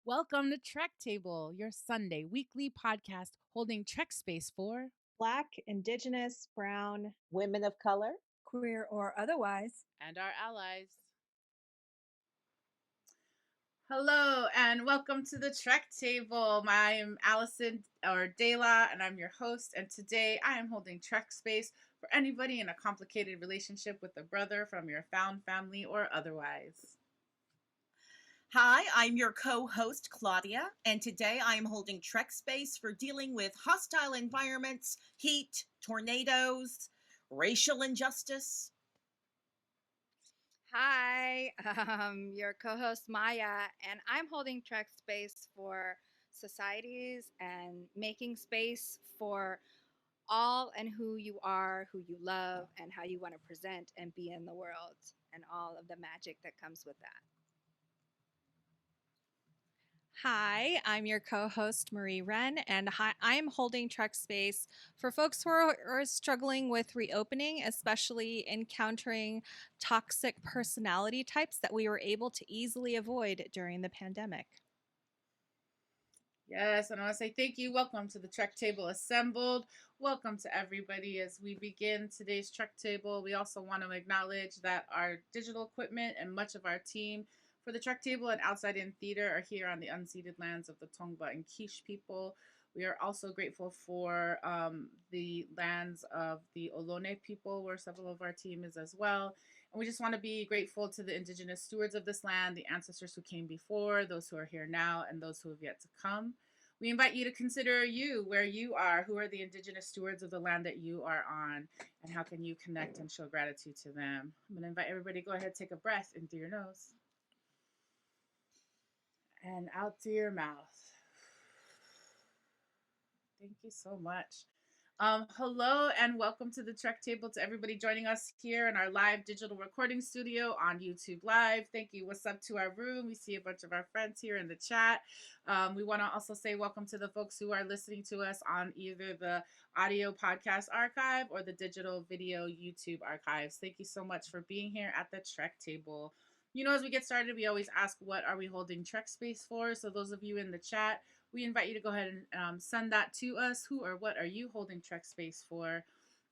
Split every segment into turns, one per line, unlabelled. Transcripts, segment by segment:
Welcome to Trek Table, your Sunday weekly podcast holding Trek space for
Black, Indigenous, Brown,
women of color,
queer or otherwise,
and our allies. Hello and welcome to the Trek Table. I'm Allison or DeLa and I'm your host. And today I am holding Trek space for anybody in a complicated relationship with a brother from your found family or otherwise.
Hi, I'm your co-host, Claudia, and today I am holding Trek space for dealing with hostile environments, heat, tornadoes, racial injustice.
hi, your co-host Maya, and I'm holding Trek space for societies and making space for all and who you are, who you love, and how you want to present and be in the world, and all of the magic that comes with that.
Hi, I'm your co-host Marie-Reine, and I'm holding Trek space for folks who are struggling with reopening, especially encountering toxic personality types that we were able to easily avoid during the pandemic.
Yes, and I want to say thank you. Welcome to the Trek Table Assembled. Welcome to everybody as we begin today's Trek Table. We also want to acknowledge that our digital equipment and much of our team for the Trek Table and Outside In Theater are here on the unceded lands of the Tongva and Quiche people. We are also grateful for the lands of the Ohlone people, where several of our team is as well. And we just want to be grateful to the Indigenous stewards of this land, the ancestors who came before, those who are here now, and those who have yet to come. We invite you to consider where you are, who are the Indigenous stewards of the land that you are on, and how can you connect and show gratitude to them. I'm going to invite everybody to go ahead, take a breath in through your nose and out through your mouth. Thank you so much. Hello and welcome to the Trek Table to everybody joining us here in our live digital recording studio on YouTube Live. Thank you. What's up to our room? We see a bunch of our friends here in the chat. We want to also say welcome to the folks who are listening to us on either the audio podcast archive or the digital video YouTube archives. Thank you so much for being here at the Trek Table. You know, as we get started, we always ask, what are we holding Trek space for? So those of you in the chat, we invite you to go ahead and send that to us. Who or what are you holding Trek space for?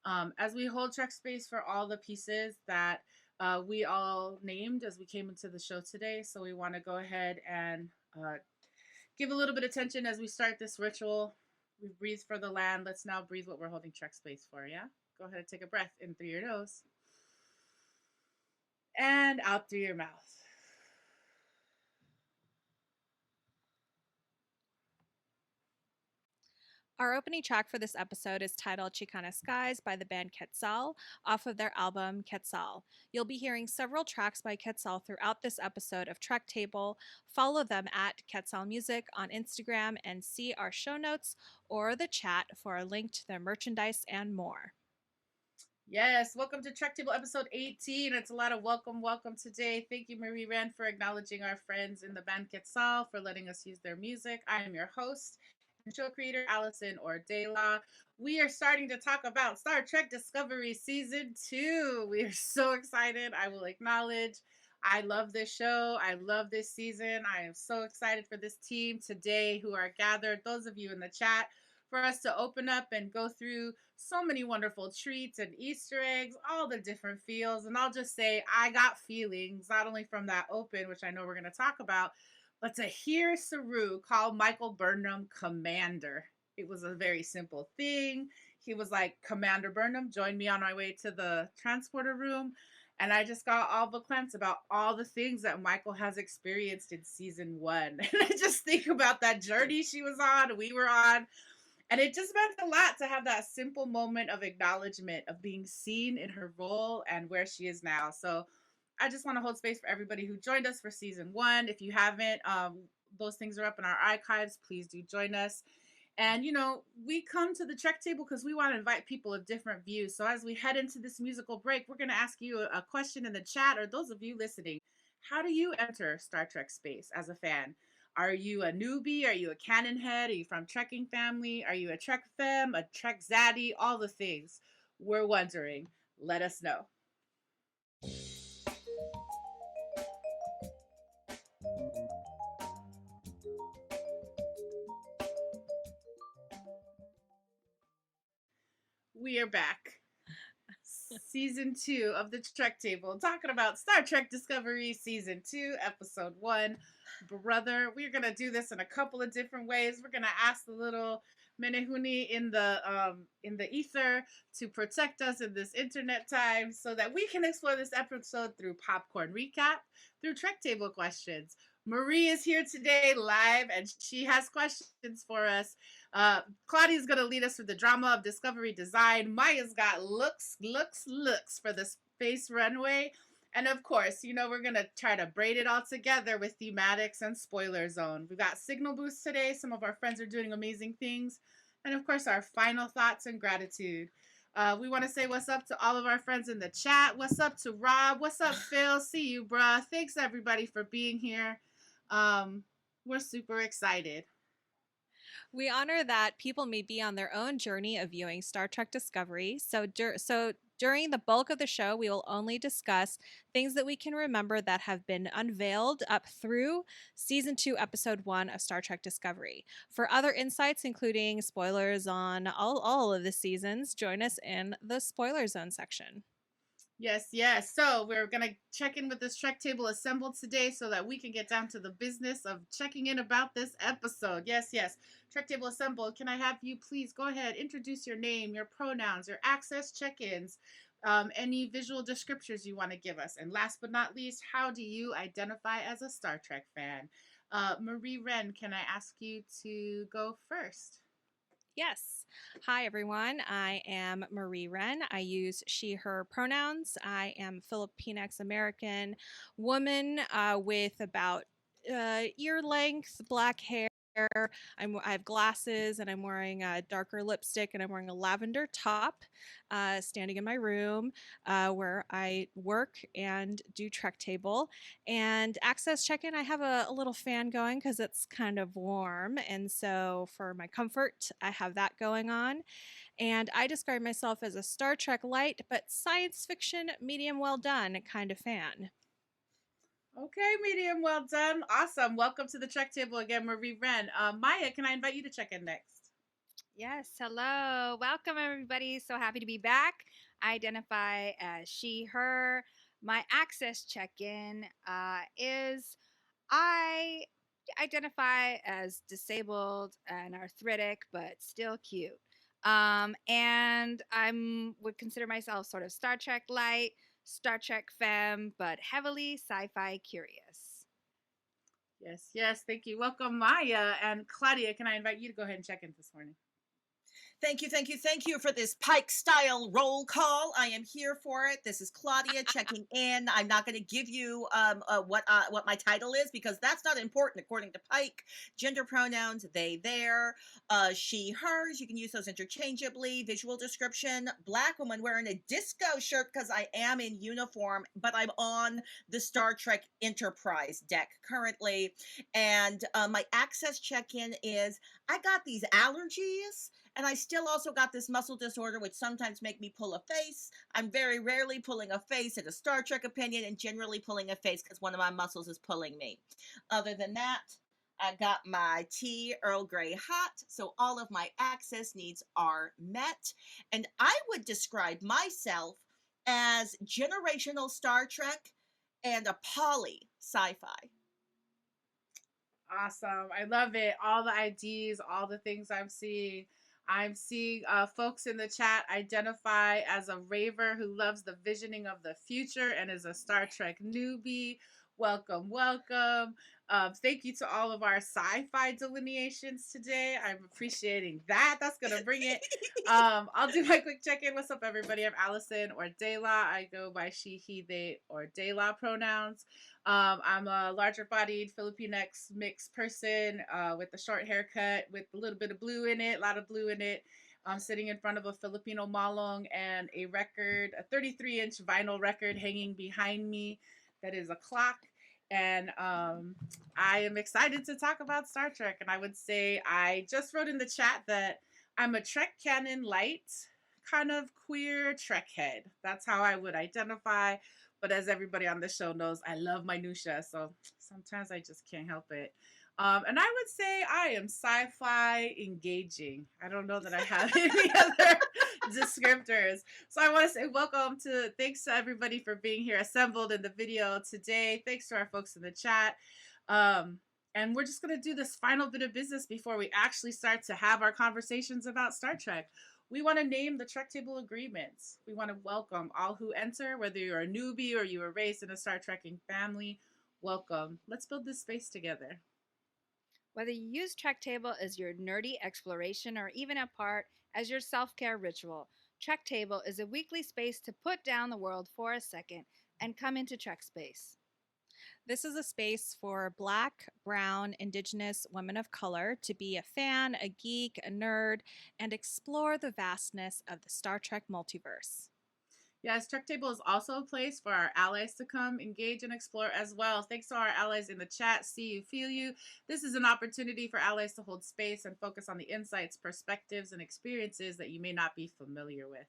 As we hold Trek space for all the pieces that we all named as we came into the show today. So we want to go ahead and give a little bit of attention as we start this ritual. We breathe for the land. Let's now breathe what we're holding Trek space for, yeah? Go ahead and take a breath in through your nose and out through your mouth.
Our opening track for this episode is titled Chicana Skies by the band Quetzal off of their album Quetzal. You'll be hearing several tracks by Quetzal throughout this episode of Trek Table. Follow them at Quetzal Music on Instagram and see our show notes or the chat for a link to their merchandise and more.
Yes, welcome to Trek Table episode 18. It's a lot of welcome today. Thank you, Marie-Reine, for acknowledging our friends in the band Quetzal for letting us use their music. I am your host and show creator, Allison or DeLa. We are starting to talk about Star Trek Discovery Season 2. We are so excited. I will acknowledge I love this show. I love this season. I am so excited for this team today who are gathered, those of you in the chat, for us to open up and go through so many wonderful treats and Easter eggs, all the different feels. And I'll just say, I got feelings, not only from that open, which I know we're going to talk about, but to hear Saru call Michael Burnham Commander. It was a very simple thing. He was like, Commander Burnham, join me on my way to the transporter room. And I just got all the clamps about all the things that Michael has experienced in season 1. And I just think about that journey she was on, we were on. And it just meant a lot to have that simple moment of acknowledgement of being seen in her role and where she is now. So I just want to hold space for everybody who joined us for season 1. If you haven't, those things are up in our archives. Please do join us. And, you know, we come to the Trek Table because we want to invite people of different views. So as we head into this musical break, we're going to ask you a question in the chat, or those of you listening. How do you enter Star Trek space as a fan? Are you a newbie? Are you a canon head? Are you from Trekking family? Are you a Trek femme, a Trek zaddy? All the things. We're wondering. Let us know. We are back. Season 2 of the Trek Table, talking about Star Trek Discovery Season 2, Episode 1, Brother. We're going to do this in a couple of different ways. We're going to ask the little Menehune in the ether to protect us in this internet time so that we can explore this episode through popcorn recap, through Trek Table questions. Marie is here today live, and she has questions for us. Claudia's going to lead us through the drama of Discovery design. Maya's got looks for the space runway. And of course, we're going to try to braid it all together with Thematix and Spoiler Zone. We've got Signal Boost today. Some of our friends are doing amazing things. And of course, our final thoughts and gratitude. We want to say what's up to all of our friends in the chat. What's up to Rob? What's up, Phil? See you, bruh. Thanks, everybody, for being here. We're super excited.
We honor that people may be on their own journey of viewing Star Trek Discovery. So during the bulk of the show, we will only discuss things that we can remember that have been unveiled up through Season 2, Episode 1 of Star Trek Discovery. For other insights, including spoilers on all of the seasons, join us in the Spoiler Zone section.
Yes. So we're going to check in with this Trek Table assembled today so that we can get down to the business of checking in about this episode. Yes. Trek Table assembled. Can I have you please go ahead, introduce your name, your pronouns, your access check-ins, any visual descriptors you want to give us. And last but not least, how do you identify as a Star Trek fan? Marie-Reine, can I ask you to go first?
Yes. Hi, everyone. I am Marie-Reine. I use she, her pronouns. I am Filipinx American woman with about ear length, black hair. I have glasses and I'm wearing a darker lipstick and I'm wearing a lavender top, standing in my room where I work and do Trek Table. And access check-in, I have a little fan going because it's kind of warm. And so for my comfort, I have that going on. And I describe myself as a Star Trek light, but science fiction medium well done kind of fan.
Okay, medium well done. Awesome. Welcome to the Trek Table again, Marie-Reine. Maya, can I invite you to check in next?
Yes, hello. Welcome, everybody. So happy to be back. I identify as she, her. My access check-in is I identify as disabled and arthritic, but still cute. And would consider myself sort of Star Trek light, Star Trek femme, but heavily sci-fi curious.
Yes. Thank you. Welcome, Maya. And Claudia, can I invite you to go ahead and check in this morning?
Thank you for this Pike style roll call. I am here for it. This is Claudia checking in. I'm not going to give you what my title is because that's not important according to Pike. Gender pronouns, they, their, she, hers. You can use those interchangeably. Visual description, black woman wearing a disco shirt because I am in uniform, but I'm on the Star Trek Enterprise deck currently. And my access check-in is I got these allergies. And I still also got this muscle disorder, which sometimes make me pull a face. I'm very rarely pulling a face in a Star Trek opinion and generally pulling a face because one of my muscles is pulling me. Other than that, I got my tea Earl Grey hot, so all of my access needs are met. And I would describe myself as generational Star Trek and a poly sci-fi.
Awesome. I love it. All the IDs, all the things I'm seeing. I'm seeing folks in the chat identify as a raver who loves the visioning of the future and is a Star Trek newbie. Welcome. Thank you to all of our sci-fi delineations today. I'm appreciating that. That's going to bring it. I'll do my quick check-in. What's up, everybody? I'm Allison or DeLa. I go by she, he, they, or DeLa pronouns. I'm a larger-bodied Filipinx mixed person with a short haircut with a little bit of blue in it, a lot of blue in it. I'm sitting in front of a Filipino malong and a record, a 33-inch vinyl record hanging behind me that is a clock. And I am excited to talk about Star Trek. And I would say I just wrote in the chat that I'm a Trek canon light, kind of queer Trek head. That's how I would identify. But as everybody on the show knows, I love minutia, so sometimes I just can't help it. And I would say I am sci-fi engaging. I don't know that I have any other descriptors. So I want to say thanks to everybody for being here assembled in the video today. Thanks to our folks in the chat. And we're just going to do this final bit of business before we actually start to have our conversations about Star Trek. We want to name the Trek Table Agreements. We want to welcome all who enter, whether you're a newbie or you were raised in a Star Trekking family. Welcome. Let's build this space together.
Whether you use Trek Table as your nerdy exploration or even a part as your self-care ritual, Trek Table is a weekly space to put down the world for a second and come into Trek space.
This is a space for Black, Brown, Indigenous women of color to be a fan, a geek, a nerd, and explore the vastness of the Star Trek multiverse.
Yes, Trek Table is also a place for our allies to come, engage, and explore as well. Thanks to our allies in the chat. See you, feel you. This is an opportunity for allies to hold space and focus on the insights, perspectives, and experiences that you may not be familiar with.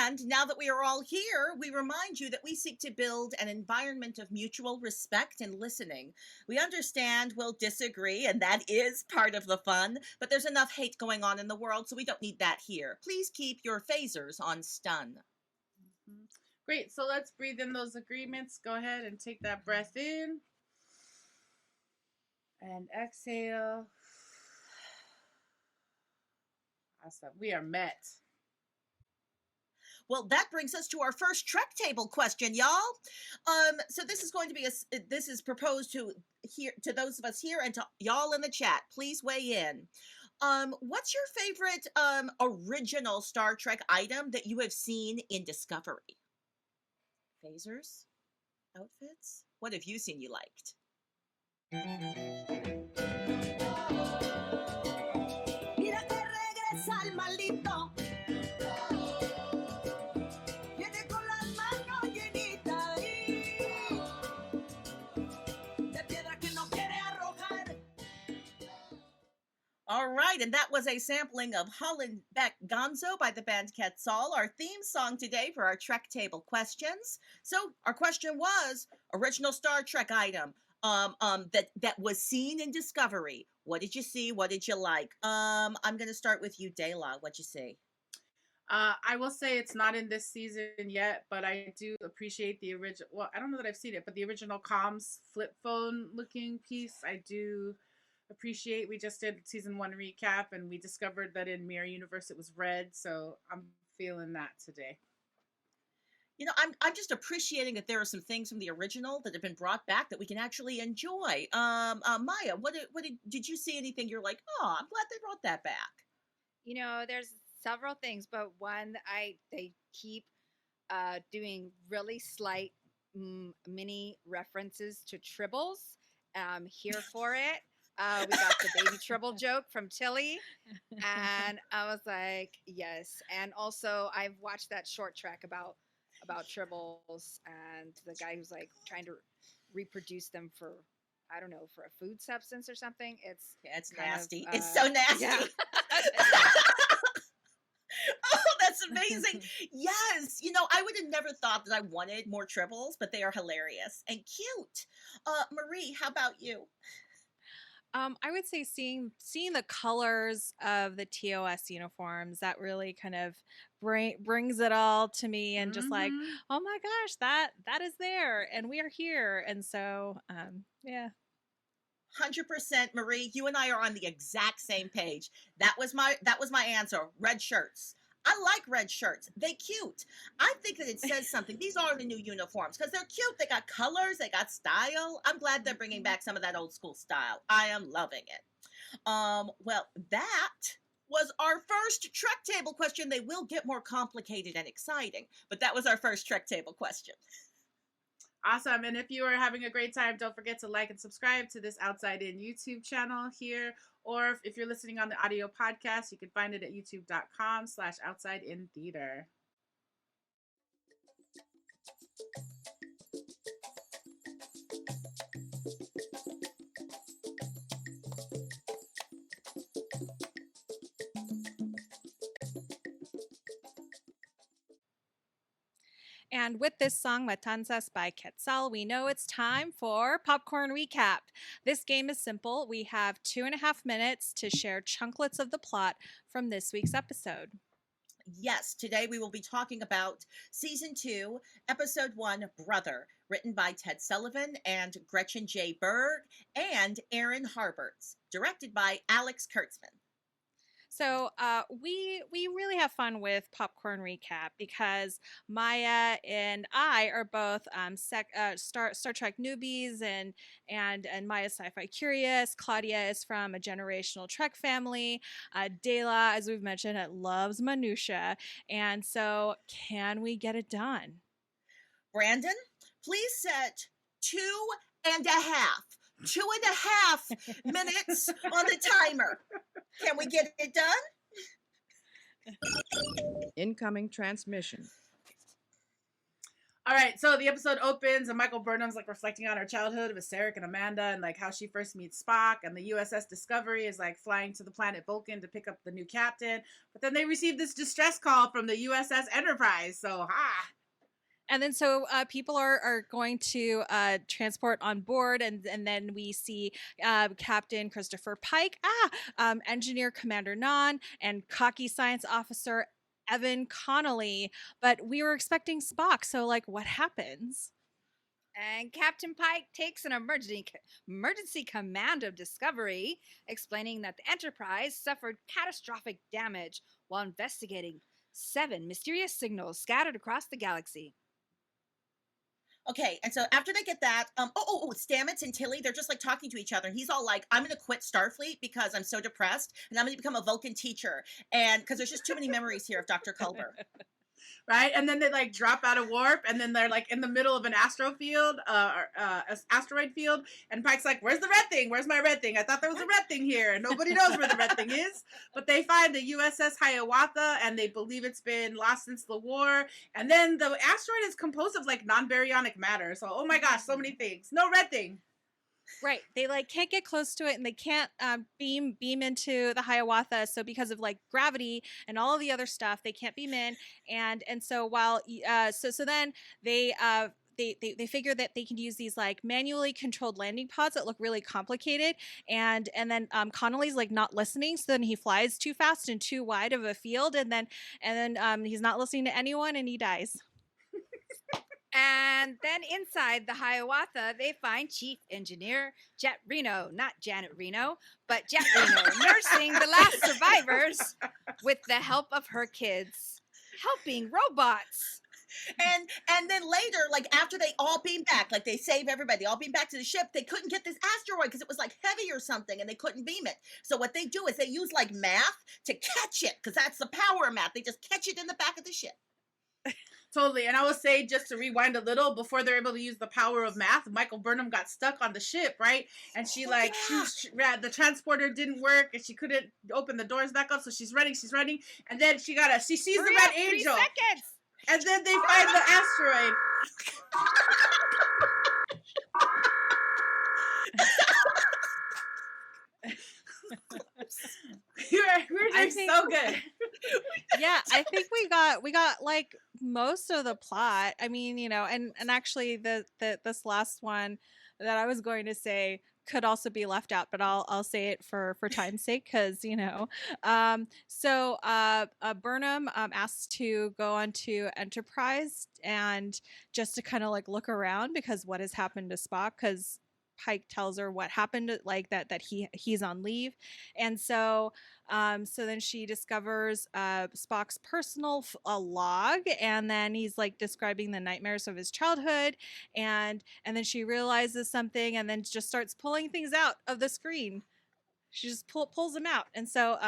And now that we are all here, we remind you that we seek to build an environment of mutual respect and listening. We understand we'll disagree, and that is part of the fun, but there's enough hate going on in the world, so we don't need that here. Please keep your phasers on stun.
Great, so let's breathe in those agreements. Go ahead and take that breath in. And exhale. Awesome, we are met.
Well, that brings us to our first Trek Table question, y'all. So this is going to be this is proposed to those of us here and to y'all in the chat. Please weigh in. What's your favorite original Star Trek item that you have seen in Discovery? Phasers? Outfits? What have you seen you liked? Mira que regresa el maldito. All right, and that was a sampling of Hollenbeck Gonzo by the band Quetzal, our theme song today for our Trek Table questions. So our question was, original Star Trek item that was seen in Discovery. What did you see? What did you like? I'm going to start with you, DeLa. What'd you see?
I will say it's not in this season yet, but I do appreciate the original. Well, I don't know that I've seen it, but the original comms flip phone looking piece, I do appreciate. We just did season 1 recap, and we discovered that in Mirror Universe it was red, so I'm feeling that today.
You know, I'm just appreciating that there are some things from the original that have been brought back that we can actually enjoy. Maya, did you see anything you're like, oh, I'm glad they brought that back?
You know, there's several things, but one they keep doing really slight mini references to Tribbles. Here for it. We got the baby Tribble joke from Tilly, and I was like, yes. And also, I've watched that short track about Tribbles and the guy who's like trying to reproduce them for, I don't know, for a food substance or something. It's
nasty. It's so nasty.
Yeah.
Oh, that's amazing. Yes. You know, I would have never thought that I wanted more Tribbles, but they are hilarious and cute. Marie, how about you?
I would say seeing the colors of the TOS uniforms, that really kind of brings it all to me, and just like, oh my gosh, that is there, and we are here, and so yeah.
100%, Marie. You and I are on the exact same page. That was my answer. Red shirts. I like red shirts. They cute. I think that it says something. These are the new uniforms because they're cute. They got colors. They got style. I'm glad they're bringing back some of that old school style. I am loving it. Well, that was our first Trek Table question. They will get more complicated and exciting, but that was our first Trek Table question.
Awesome. And if you are having a great time, don't forget to like and subscribe to this Outside In YouTube channel here. Or if you're listening on the audio podcast, you can find it at youtube.com/outsideintheater.
And with this song, Matanzas by Quetzal, we know it's time for Popcorn Recap. This game is simple. We have 2.5 minutes to share chunklets of the plot from this week's episode.
Yes, today we will be talking about Season 2, Episode 1, Brother, written by Ted Sullivan and Gretchen J. Berg and Aaron Harberts, directed by Alex Kurtzman.
So we really have fun with Popcorn Recap because Maya and I are both Star Trek newbies, and Maya's sci-fi curious. Claudia is from a generational Trek family. DeLa, as we've mentioned, loves minutia. And so, can we get it done?
Brandon, please set 2.5 minutes on the timer. Can we get it done?
Incoming transmission.
All right, so the episode opens and Michael Burnham's like reflecting on her childhood with Sarek and Amanda and like how she first meets Spock, and the USS Discovery is like flying to the planet Vulcan to pick up the new captain, but then they receive this distress call from the USS Enterprise. So
And then so people are going to transport on board, and then we see Captain Christopher Pike, Engineer Commander Nan, and cocky science officer Evan Connolly. But we were expecting Spock, so like, what happens?
And Captain Pike takes an emergency command of Discovery, explaining that the Enterprise suffered catastrophic damage while investigating 7 mysterious signals scattered across the galaxy.
Okay, and so after they get that, Stamets and Tilly, they're just like talking to each other, and he's all like, I'm gonna quit Starfleet because I'm so depressed, and I'm gonna become a Vulcan teacher, and because there's just too many memories here of Dr. Culber.
right, and then they like drop out of warp, and then they're like in the middle of an asteroid field, and Pike's like, "Where's the red thing? Where's my red thing? I thought there was a red thing here, and nobody knows where the red thing is." But they find the USS Hiawatha, and they believe it's been lost since the war. And then the asteroid is composed of like non-baryonic matter. So, oh my gosh, so many things. No red thing.
Right. They like can't get close to it, and they can't beam into the Hiawatha. So because of like gravity and all of the other stuff, they can't beam in. And so while so then they figure that they can use these like manually controlled landing pods that look really complicated, and then Connolly's like not listening, so then he flies too fast and too wide of a field, and then he's not listening to anyone, and he dies.
And then inside the Hiawatha, they find Chief Engineer Jet Reno, not Janet Reno, but Jet Reno, nursing the last survivors with the help of her kids, helping robots.
And then later, like after they all beam back, like they save everybody, they all beam back to the ship, they couldn't get this asteroid because it was like heavy or something, and they couldn't beam it. So what they do is they use like math to catch it, because that's the power of math. They just catch it in the back of the ship.
Totally. And I will say, just to rewind a little, before they're able to use the power of math, Michael Burnham got stuck on the ship, right? And she the transporter didn't work, and she couldn't open the doors back up, so she's running, and then she sees the red angel.
3 seconds.
And then they find the asteroid. We're doing so good.
Yeah, I think we got like most of the plot. I mean, and actually this last one that I was going to say could also be left out, but I'll say it for time's sake, because Burnham asks to go onto Enterprise and just to kind of like look around, because what has happened to Spock, because Pike tells her what happened, like that he's on leave. And so then she discovers Spock's personal log, and then he's like describing the nightmares of his childhood, and then she realizes something, and then just starts pulling things out of the screen. She just pulls them out, and so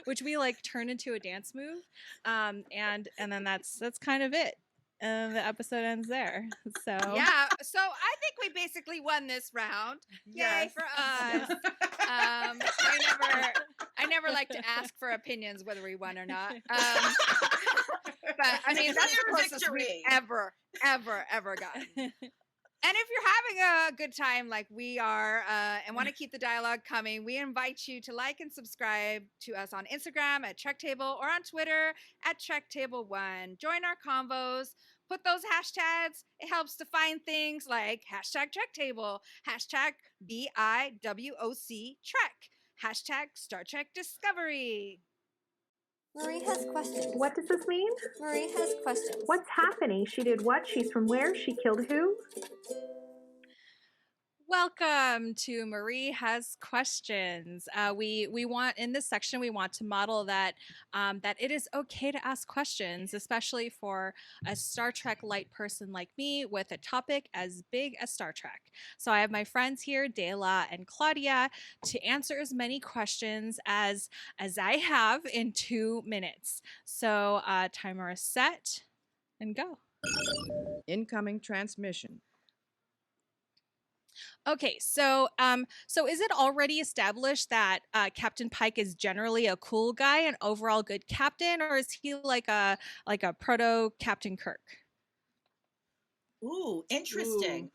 which we like turn into a dance move, and then that's kind of it. And the episode ends there. So
yeah, so I think we basically won this round. Yay for us. I never like to ask for opinions whether we won or not. But I mean, that's the closest we've ever gotten. And if you're having a good time like we are and want to keep the dialogue coming, we invite you to like and subscribe to us on Instagram at Trek Table or on Twitter at Trek Table One. Join our convos. Put those hashtags. It helps to find things like hashtag Trek Table, hashtag BIWOC Trek, hashtag Star Trek Discovery.
Marie has questions.
What does this mean?
Marie has questions.
What's happening? She did what? She's from where? She killed who?
Welcome to Marie Has Questions. We want in this section we want to model that that it is okay to ask questions, especially for a Star Trek light person like me with a topic as big as Star Trek. So I have my friends here, DeLa and Claudia, to answer as many questions as I have in 2 minutes. So timer is set and go.
Incoming transmission.
Okay, so is it already established that Captain Pike is generally a cool guy, an overall good captain, or is he like a proto Captain Kirk?
Ooh, interesting.
Ooh.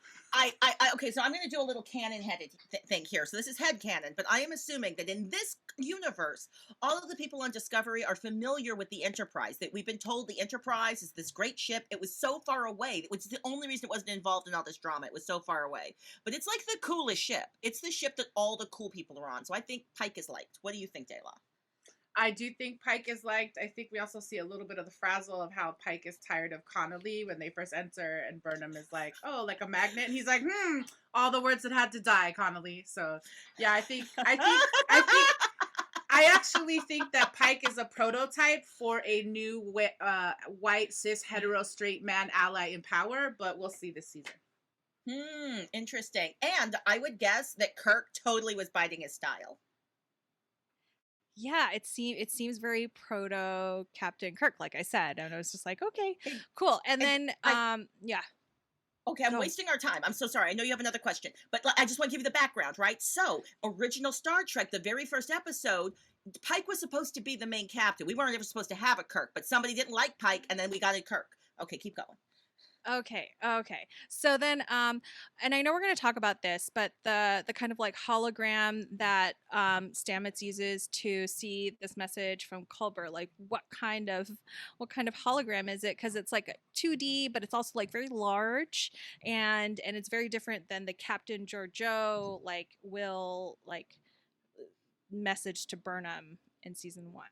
Okay, so I'm going to do a little canon-headed thing here. So this is head canon, but I am assuming that in this universe, all of the people on Discovery are familiar with the Enterprise, that we've been told the Enterprise is this great ship. It was so far away, which is the only reason it wasn't involved in all this drama. It was so far away. But it's like the coolest ship. It's the ship that all the cool people are on. So I think Pike is liked. What do you think, DeLa?
I do think Pike is liked. I think we also see a little bit of the frazzle of how Pike is tired of Connolly when they first enter, and Burnham is like, "Oh, like a magnet." And he's like, all the words that had to die, Connolly. So, yeah, I actually think that Pike is a prototype for a new white cis hetero straight man ally in power, but we'll see this season.
Interesting. And I would guess that Kirk totally was biding his style.
Yeah, it seems very proto Captain Kirk, like I said, and I was just like, okay, cool. And then yeah.
Okay, I'm wasting our time. I'm so sorry. I know you have another question, but I just want to give you the background, right? So, original Star Trek, the very first episode, Pike was supposed to be the main captain. We weren't ever supposed to have a Kirk, but somebody didn't like Pike, and then we got a Kirk. Okay, keep going.
Okay. So then, and I know we're going to talk about this, but the kind of like hologram that Stamets uses to see this message from Culber, like what kind of hologram is it? Because it's like 2D, but it's also like very large, and it's very different than the Captain Georgiou will message to Burnham in season 1.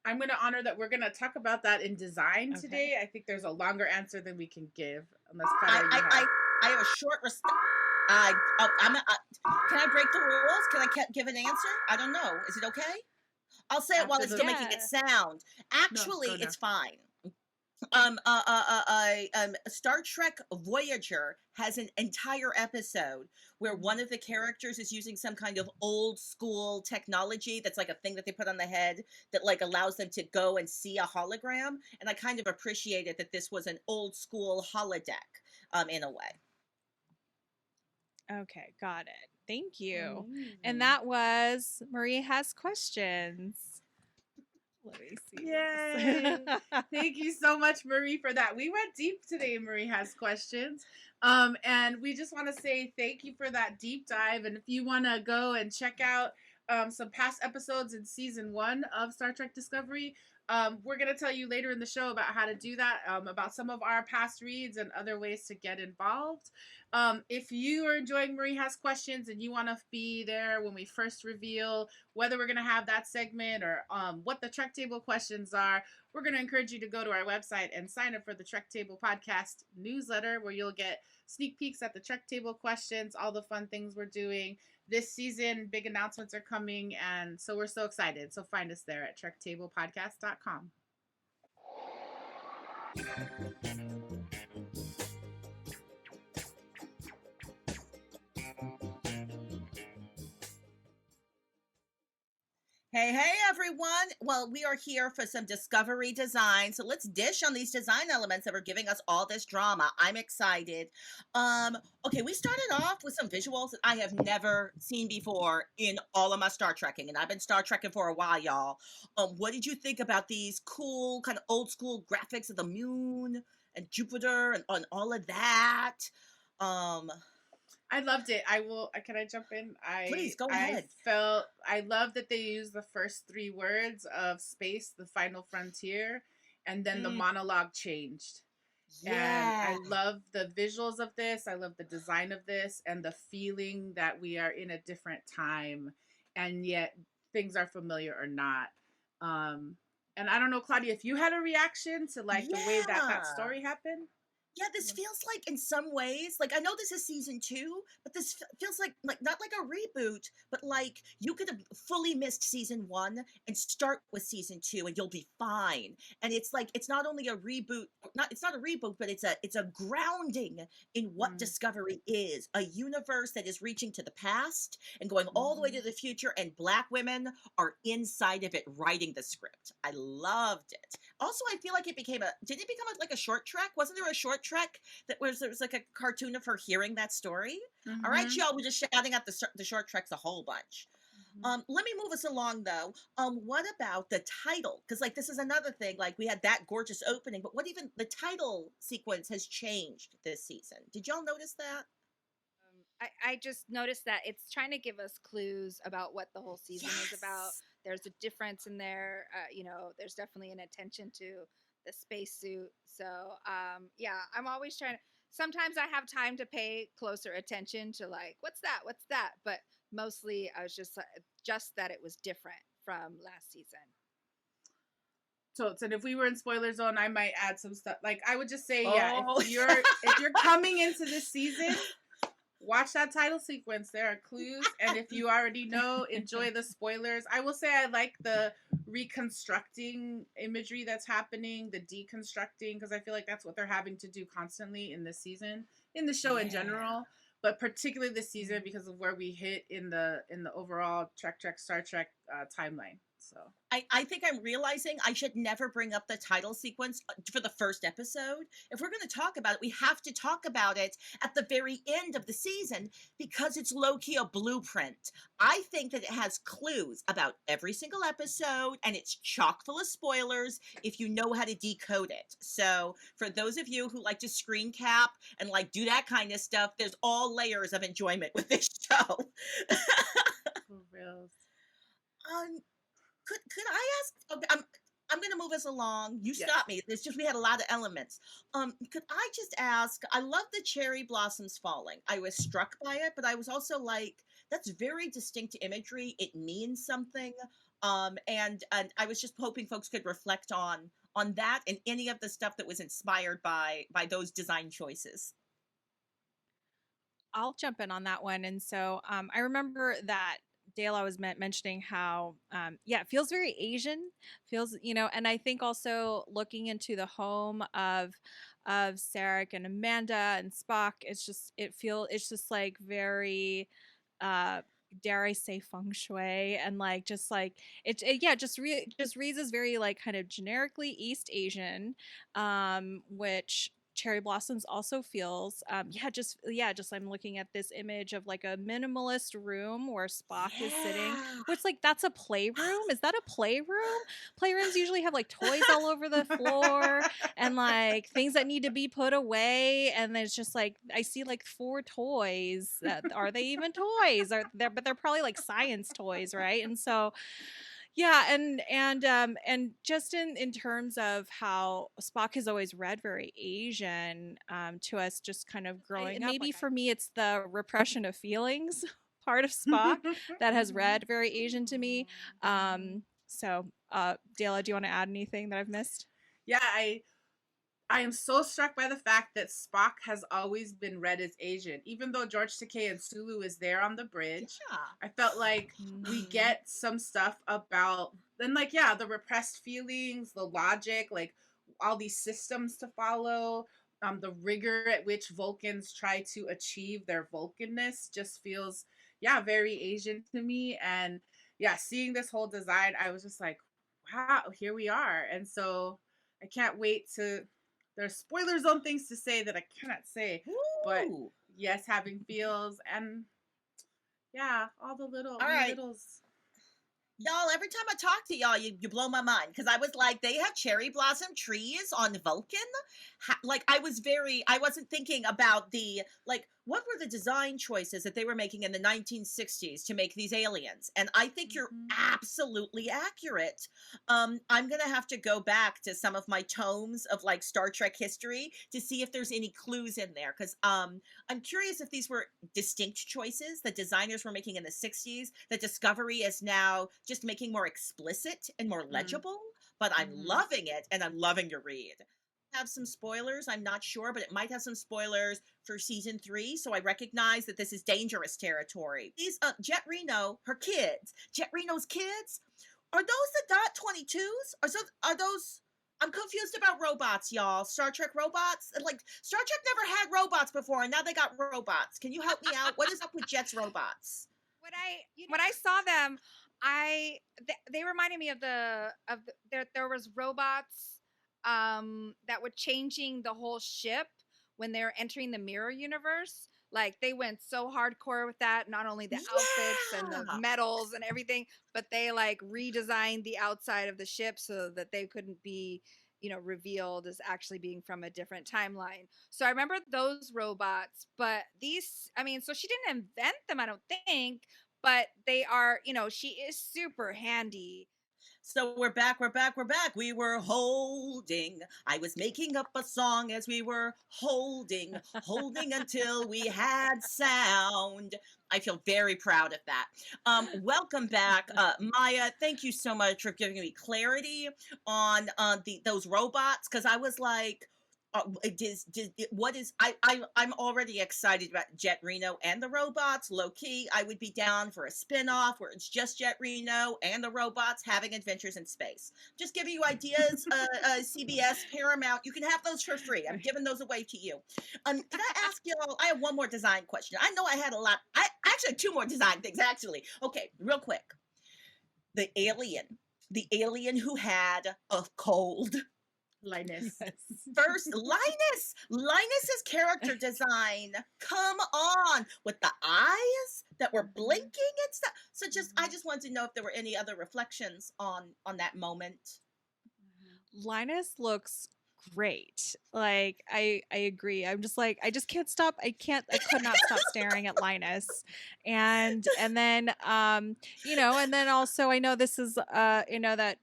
I'm going to honor that we're going to talk about that in design today. I think there's a longer answer than we can give, unless
I have a short response. Can I break the rules? Can I give an answer? I don't know. Is it okay? I'll say it while it's still making it sound. Actually, it's fine. Star Trek Voyager has an entire episode where one of the characters is using some kind of old school technology that's like a thing that they put on the head that like allows them to go and see a hologram. And I kind of appreciated that this was an old school holodeck in a way.
Okay, got it. Thank you. And that was Marie Has Questions. Let me see.
Yay! Thank you so much, Marie, for that. We went deep today. Marie Has Questions. And we just want to say thank you for that deep dive. And if you want to go and check out some past episodes in season 1 of Star Trek Discovery, we're going to tell you later in the show about how to do that, about some of our past reads and other ways to get involved. If you are enjoying Marie Has Questions and you want to be there when we first reveal whether we're going to have that segment or what the Trek Table questions are, we're going to encourage you to go to our website and sign up for the Trek Table podcast newsletter, where you'll get sneak peeks at the Trek Table questions, all the fun things we're doing this season. Big announcements are coming, and so we're so excited. So find us there at trektablepodcast.com.
Hey, everyone. Well, we are here for some Discovery design. So let's dish on these design elements that are giving us all this drama. I'm excited. Okay, we started off with some visuals that I have never seen before in all of my Star Trekking. And I've been Star Trekking for a while, y'all. What did you think about these cool, kind of old school graphics of the moon and Jupiter and all of that.
I loved it. Can I jump in?
Please go ahead.
I love that they used the first 3 words of space, the final frontier, and then the monologue changed. And I love the visuals of this. I love the design of this and the feeling that we are in a different time and yet things are familiar or not. And I don't know, Claudia, if you had a reaction to like the way that story happened.
Yeah, this feels like in some ways, like I know this is season 2, but this feels like not like a reboot, but like you could have fully missed season 1 and start with season 2 and you'll be fine. And it's like it's not only a reboot, it's not a reboot, but it's a grounding in what Discovery is, a universe that is reaching to the past and going all the way to the future, and Black women are inside of it writing the script. I loved it. Also, I feel like did it become like a short track? Wasn't there a short track there was like a cartoon of her hearing that story? All right, y'all, we're just shouting out the short tracks a whole bunch. Let me move us along though. What about the title? Because like this is another thing. Like we had that gorgeous opening, but what even the title sequence has changed this season? Did y'all notice that?
I just noticed that it's trying to give us clues about what the whole season is about. There's a difference in there. There's definitely an attention to the spacesuit. So, I'm always trying to. Sometimes I have time to pay closer attention to like, what's that? What's that? But mostly I was just that it was different from last season.
So if we were in spoiler zone, I might add some stuff. Like I would just say, if you're coming into this season, watch that title sequence. There are clues. And if you already know, enjoy the spoilers. I will say I like the reconstructing imagery that's happening, the deconstructing, because I feel like that's what they're having to do constantly in this season, in the show in general, but particularly this season because of where we hit in the overall Star Trek timeline. So
I think I'm realizing I should never bring up the title sequence for the first episode. If we're going to talk about it, we have to talk about it at the very end of the season because it's low-key a blueprint. I think that it has clues about every single episode and it's chock full of spoilers if you know how to decode it. So for those of you who like to screen cap and like do that kind of stuff, there's all layers of enjoyment with this show.
For real.
Could I ask? Okay, I'm going to move us along. You stop me. It's just we had a lot of elements. Could I just ask? I love the cherry blossoms falling. I was struck by it, but I was also like, that's very distinct imagery. It means something. And I was just hoping folks could reflect on that and any of the stuff that was inspired by those design choices.
I'll jump in on that one. And so I remember that DeLa was mentioning how, it feels very Asian, and I think also looking into the home of Sarek and Amanda and Spock, it's just like very, dare I say feng shui, and like just like just reads as very like kind of generically East Asian, which cherry blossoms also feels just I'm looking at this image of like a minimalist room where Spock is sitting, which like that's a playroom. Is that a playroom? Playrooms usually have like toys all over the floor and like things that need to be put away, and there's just like I see like 4 toys. Are they even toys? But they're probably like science toys, right? And so and just in terms of how Spock has always read very Asian to us, just kind of growing up. Maybe for me, it's the repression of feelings part of Spock that has read very Asian to me. So, DeLa, do you want to add anything that I've missed?
Yeah, I am so struck by the fact that Spock has always been read as Asian. Even though George Takei and Sulu is there on the bridge, I felt like we get some stuff about, and like, the repressed feelings, the logic, like all these systems to follow, the rigor at which Vulcans try to achieve their Vulcanness just feels, very Asian to me. And seeing this whole design, I was just like, wow, here we are. And so I can't wait to... There's spoilers on things to say that I cannot say.
Ooh.
But yes, having feels and all the littles.
Y'all, every time I talk to y'all, you blow my mind because I was like, they have cherry blossom trees on Vulcan. Like, I wasn't thinking about what were the design choices that they were making in the 1960s to make these aliens? And I think you're absolutely accurate. I'm going to have to go back to some of my tomes of like Star Trek history to see if there's any clues in there because I'm curious if these were distinct choices that designers were making in the 60s that Discovery is now just making more explicit and more legible. But I'm loving it, and I'm loving your read. Have some spoilers, I'm not sure, but it might have some spoilers for season 3, so I recognize that this is dangerous territory. These Jet Reno, her kids, Jet Reno's kids, are those the dot 22s? Are those I'm confused about robots, y'all. Star Trek robots? Like, Star Trek never had robots before, and now they got robots. Can you help me out? What is up with Jet's robots?
When I saw them, they reminded me of there was robots that were changing the whole ship when they were entering the mirror universe. Like, they went so hardcore with that, not only the outfits and the medals and everything, but they like redesigned the outside of the ship so that they couldn't be, revealed as actually being from a different timeline. So I remember those robots, but so she didn't invent them, I don't think, but they are, she is super handy.
So we're back. We were holding. I was making up a song as we were holding until we had sound. I feel very proud of that. Welcome back, Maya. Thank you so much for giving me clarity on those robots, because I was like, I'm already excited about Jet Reno and the robots. Low key, I would be down for a spin-off where it's just Jet Reno and the robots having adventures in space. Just giving you ideas, CBS, Paramount. You can have those for free. I'm giving those away to you. Can I ask y'all? I have one more design question. I know I had a lot. I actually had 2 more design things, actually. Okay, real quick. The alien who had a cold.
Linus.
First, Linus's character design. Come on, with the eyes that were blinking and stuff. So I just wanted to know if there were any other reflections on that moment.
Linus looks great. Like, I agree. I'm just like, I just can't stop. I could not stop staring at Linus. And then and then also I know this is that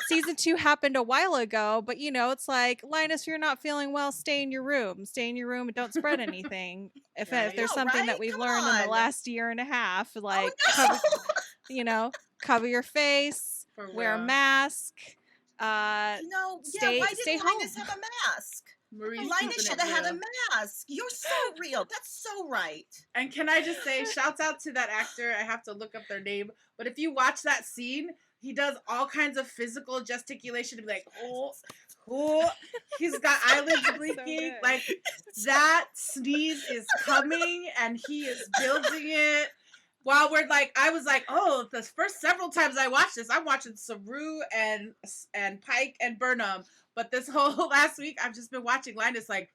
season 2 happened a while ago, but it's like, Linus, if you're not feeling well, stay in your room and don't spread anything. If there's something that we've learned in the last year and a half, like, cover your face, wear a mask,
why didn't Linus have a mask? Linus should have had a mask. You're so real. That's so right.
And can I just say, shouts out to that actor. I have to look up their name, but if you watch that scene, he does all kinds of physical gesticulation to be like, oh, he's got eyelids blinking. So like, that sneeze is coming, and he is building it. While we're like, I was like, oh, the first several times I watched this, I'm watching Saru and Pike and Burnham. But this whole last week, I've just been watching Linus like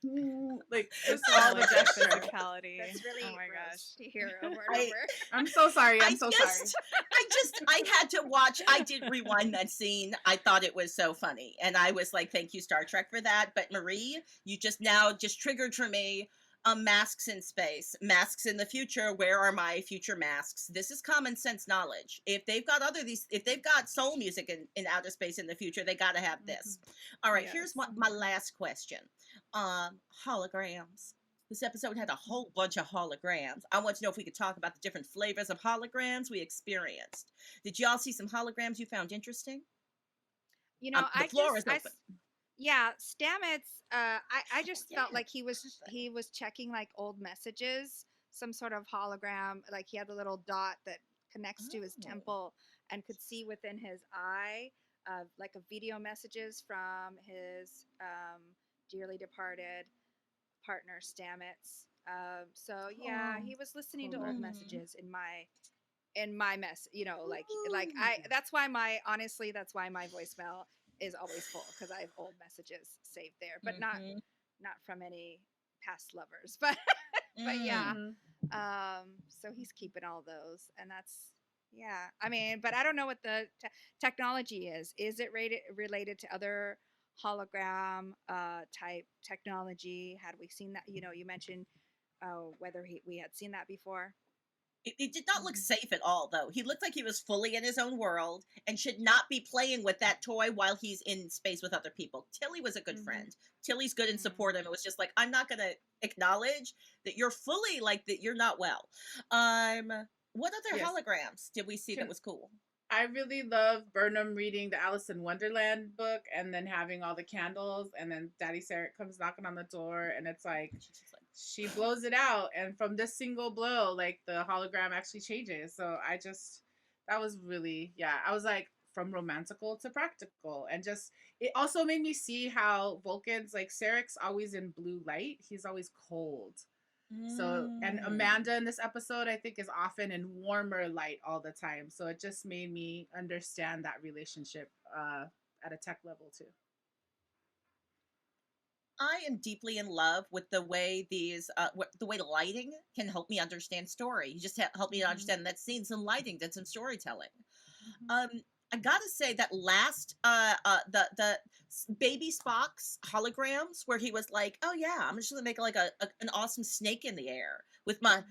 just all the gesture.
That's really gross to hear over and over.
I'm so sorry. I'm so sorry.
I had to watch. I did rewind that scene. I thought it was so funny, and I was like, "Thank you, Star Trek, for that." But Marie, you just triggered for me. Masks in space, masks in the future. Where are my future masks? This is common sense knowledge. If they've got if they've got soul music in outer space in the future, they got to have this. All right, here's my last question. Holograms. This episode had a whole bunch of holograms. I want to know if we could talk about the different flavors of holograms we experienced. Did y'all see some holograms you found interesting? The floor is open.
Yeah, Stamets. I just felt like he was checking like old messages, some sort of hologram. Like, he had a little dot that connects to his temple and could see within his eye, like a video messages from his dearly departed partner Stamets. So yeah, he was listening to old messages in my mess. That's why my voicemail is always full, because I have old messages saved there, but not from any past lovers. But yeah, So he's keeping all those, and that's yeah. I mean, but I don't know what the technology is. Is it related to other hologram type technology? Had we seen that? You mentioned whether we had seen that before.
It did not look safe at all, though. He looked like he was fully in his own world and should not be playing with that toy while he's in space with other people. Tilly was a good friend. Tilly's good and supportive. It was just like, I'm not going to acknowledge that you're fully like that. You're not well. What other holograms did we see that was cool?
I really love Burnham reading the Alice in Wonderland book and then having all the candles, and then Daddy Sarek comes knocking on the door, and it's like she blows it out, and from this single blow, like the hologram actually changes. So that was really, I was like, from romantical to practical, and just it also made me see how Vulcans, like Sarek's always in blue light, he's always cold. So, and Amanda in this episode, I think, is often in warmer light all the time. So it just made me understand that relationship at a tech level too.
I am deeply in love with the way the way lighting can help me understand story. You just help me understand that scene, some lighting, did some storytelling. I gotta say that last the baby Spock's holograms where he was like, oh yeah, I'm just gonna make like an awesome snake in the air with my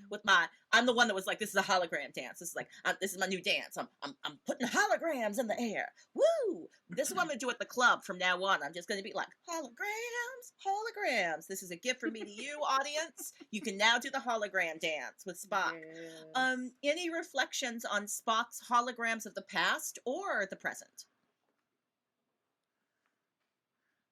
I'm the one that was like, this is a hologram dance. This is like this is my new dance. I'm putting holograms in the air. Woo! This is what I'm gonna do at the club from now on. I'm just gonna be like, holograms. This is a gift from me to you, audience. You can now do the hologram dance with Spock. Yeah. Any reflections on Spock's holograms of the past or the present?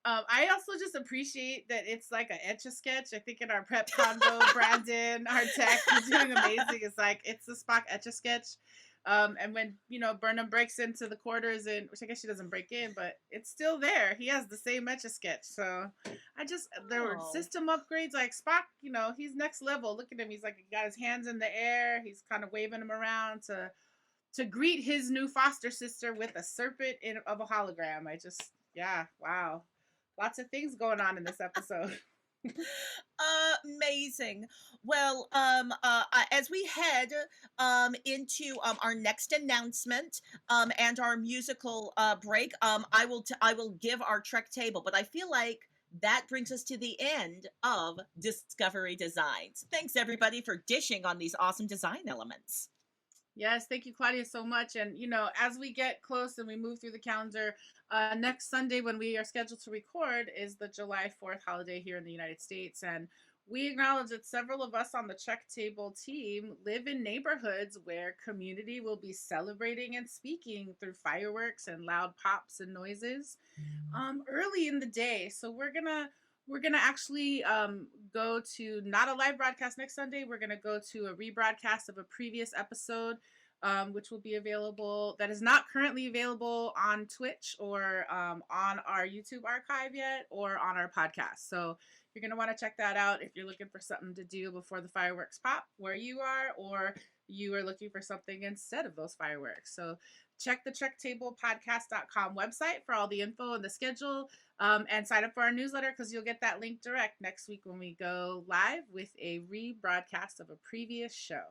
I also just appreciate that it's like an Etch-a-Sketch. I think in our prep convo, Brandon, our tech, is doing amazing. It's like, it's the Spock Etch-a-Sketch. And when, Burnham breaks into the quarters, which I guess she doesn't break in, but it's still there. He has the same Etch-a-Sketch. So there were system upgrades. Like Spock, he's next level. Look at him. He's like, he got his hands in the air. He's kind of waving them around to greet his new foster sister with a serpent of a hologram. Wow. Lots of things going on in this episode.
Amazing. Well, as we head into our next announcement and our musical break, I will give our Trek table, but I feel like that brings us to the end of Discovery Designs. Thanks everybody for dishing on these awesome design elements.
Yes, thank you, Claudia, so much. And, as we get close and we move through the calendar, next Sunday when we are scheduled to record is the July 4th holiday here in the United States. And we acknowledge that several of us on the Trek Table team live in neighborhoods where community will be celebrating and speaking through fireworks and loud pops and noises early in the day. So we're gonna actually go to not a live broadcast next Sunday. We're gonna go to a rebroadcast of a previous episode, which will be available, that is not currently available on Twitch or on our YouTube archive yet, or on our podcast. So you're gonna want to check that out if you're looking for something to do before the fireworks pop where you are, or you are looking for something instead of those fireworks. So check the TrekTablePodcast.com website for all the info and the schedule, and sign up for our newsletter because you'll get that link direct next week when we go live with a rebroadcast of a previous show.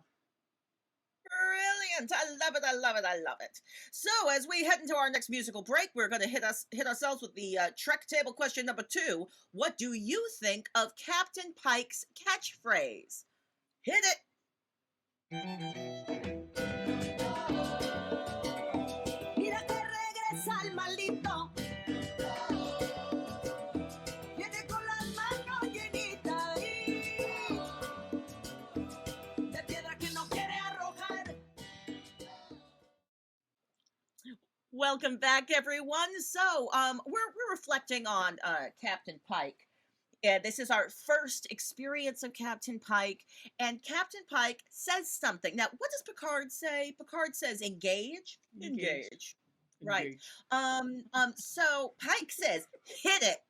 Brilliant. I love it. I love it. I love it. So as we head into our next musical break, we're going to hit ourselves with the Trek Table question number 2. What do you think of Captain Pike's catchphrase? Hit it. Mira que regresa el maldito. Viene con las manos llenitas de piedra que no quiere arrojar. Welcome back, everyone. So, we're reflecting on Captain Pike. This is our first experience of Captain Pike, and Captain Pike says something. Now, what does Picard say? Picard says, "Engage, engage." Right. So Pike says, "Hit it."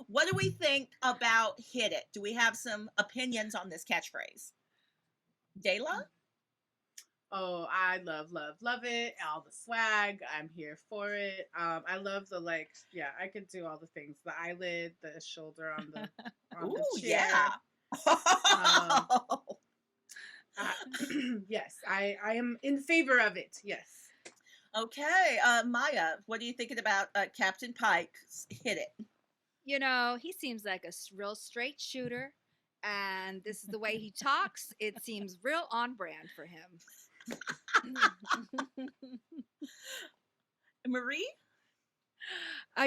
What do we think about "hit it"? Do we have some opinions on this catchphrase? DeLa?
Oh, I love it. All the swag. I'm here for it. I love I could do all the things. The eyelid, the shoulder on the chair.
Yeah.
Yes, I am in favor of it. Yes.
Okay, Maya, what are you thinking about Captain Pike's Hit It?
You know, he seems like a real straight shooter, and this is the way he talks. It seems real on brand for him.
Marie?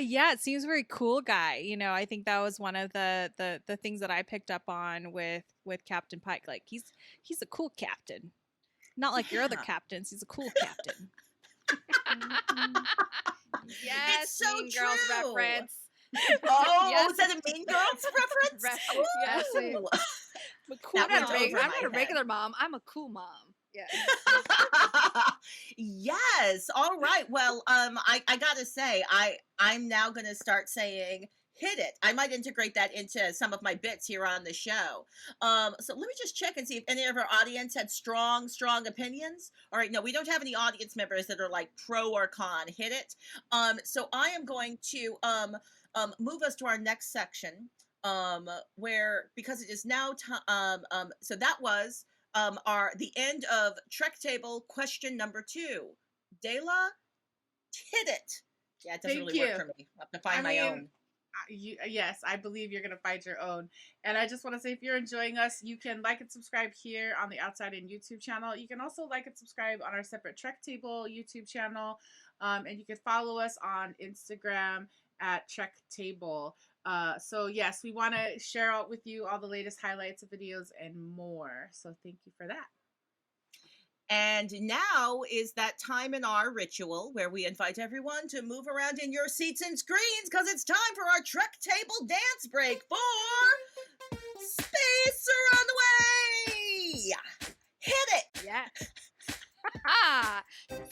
Yeah, it seems very cool guy. You know, I think that was one of the things that I picked up on with Captain Pike. Like he's a cool captain. Not like your other
Yeah.
captains. He's a cool captain.
Yes,
It's so
Mean Girls
true.
reference.
Oh,
Yes.
was that a Mean Girls reference?
Yes,
Ooh.
But cool
That went
mom.
over
I'm
my
not a
head.
regular mom. I'm a cool mom. Yes.
Yes. All right. Well, I gotta say, I'm now gonna start saying hit it. I might integrate that into some of my bits here on the show. So let me just check and see if any of our audience had strong opinions. All right, no, we don't have any audience members that are like pro or con. Hit it. So I am going to move us to our next section. Where because it is now so that was are the end of Trek Table question number 2. DeLa, hit it. Yeah, it doesn't
Thank
really work
you.
for me. I have to find my own.
Yes, I believe you're going to find your own. And I just want to say, if you're enjoying us, you can like and subscribe here on the Outside In YouTube channel. You can also like and subscribe on our separate Trek Table YouTube channel. And you can follow us on Instagram at Trek Table. So yes, we want to share out with you all the latest highlights of videos and more. So thank you for that.
And now is that time in our ritual where we invite everyone to move around in your seats and screens because it's time for our Trek Table dance break for Space Runway. Hit it.
Yeah.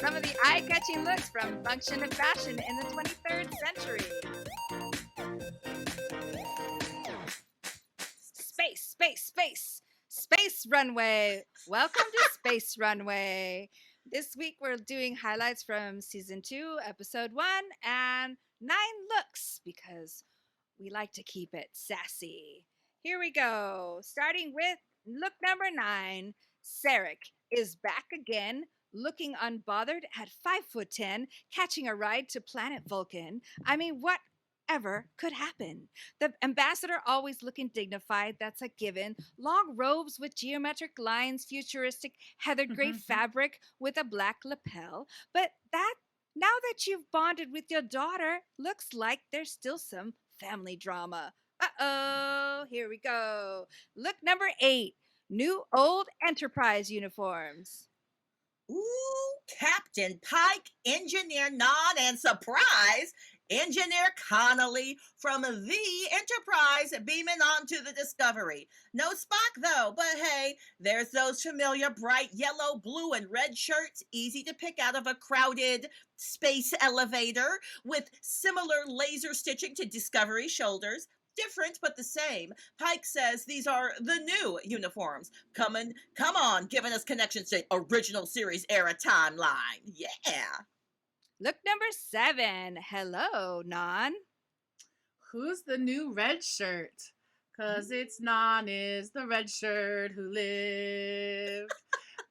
Some of the eye-catching looks from function and fashion in the 23rd century. Space Runway. Welcome to Space Runway. This week we're doing highlights from season 2, episode 1, and 9 looks because we like to keep it sassy. Here we go. Starting with look number 9. Sarek is back again, looking unbothered at 5'10", catching a ride to planet Vulcan. I mean, whatever could happen? The ambassador always looking dignified, that's a given. Long robes with geometric lines, futuristic heathered gray fabric with a black lapel. But that, now that you've bonded with your daughter, looks like there's still some family drama. Uh-oh, here we go. Look number 8, new old Enterprise uniforms.
Ooh, Captain Pike, Engineer Nod, and surprise, Engineer Connolly from the Enterprise beaming onto the Discovery. No Spock though, but hey, there's those familiar bright yellow, blue, and red shirts, easy to pick out of a crowded space elevator with similar laser stitching to Discovery shoulders. Different but the same. Pike says these are the new uniforms. Come on, giving us connections to original series era timeline. Yeah.
Look number 7. Hello, Non.
Who's the new red shirt? Cause it's Non is the red shirt who lives.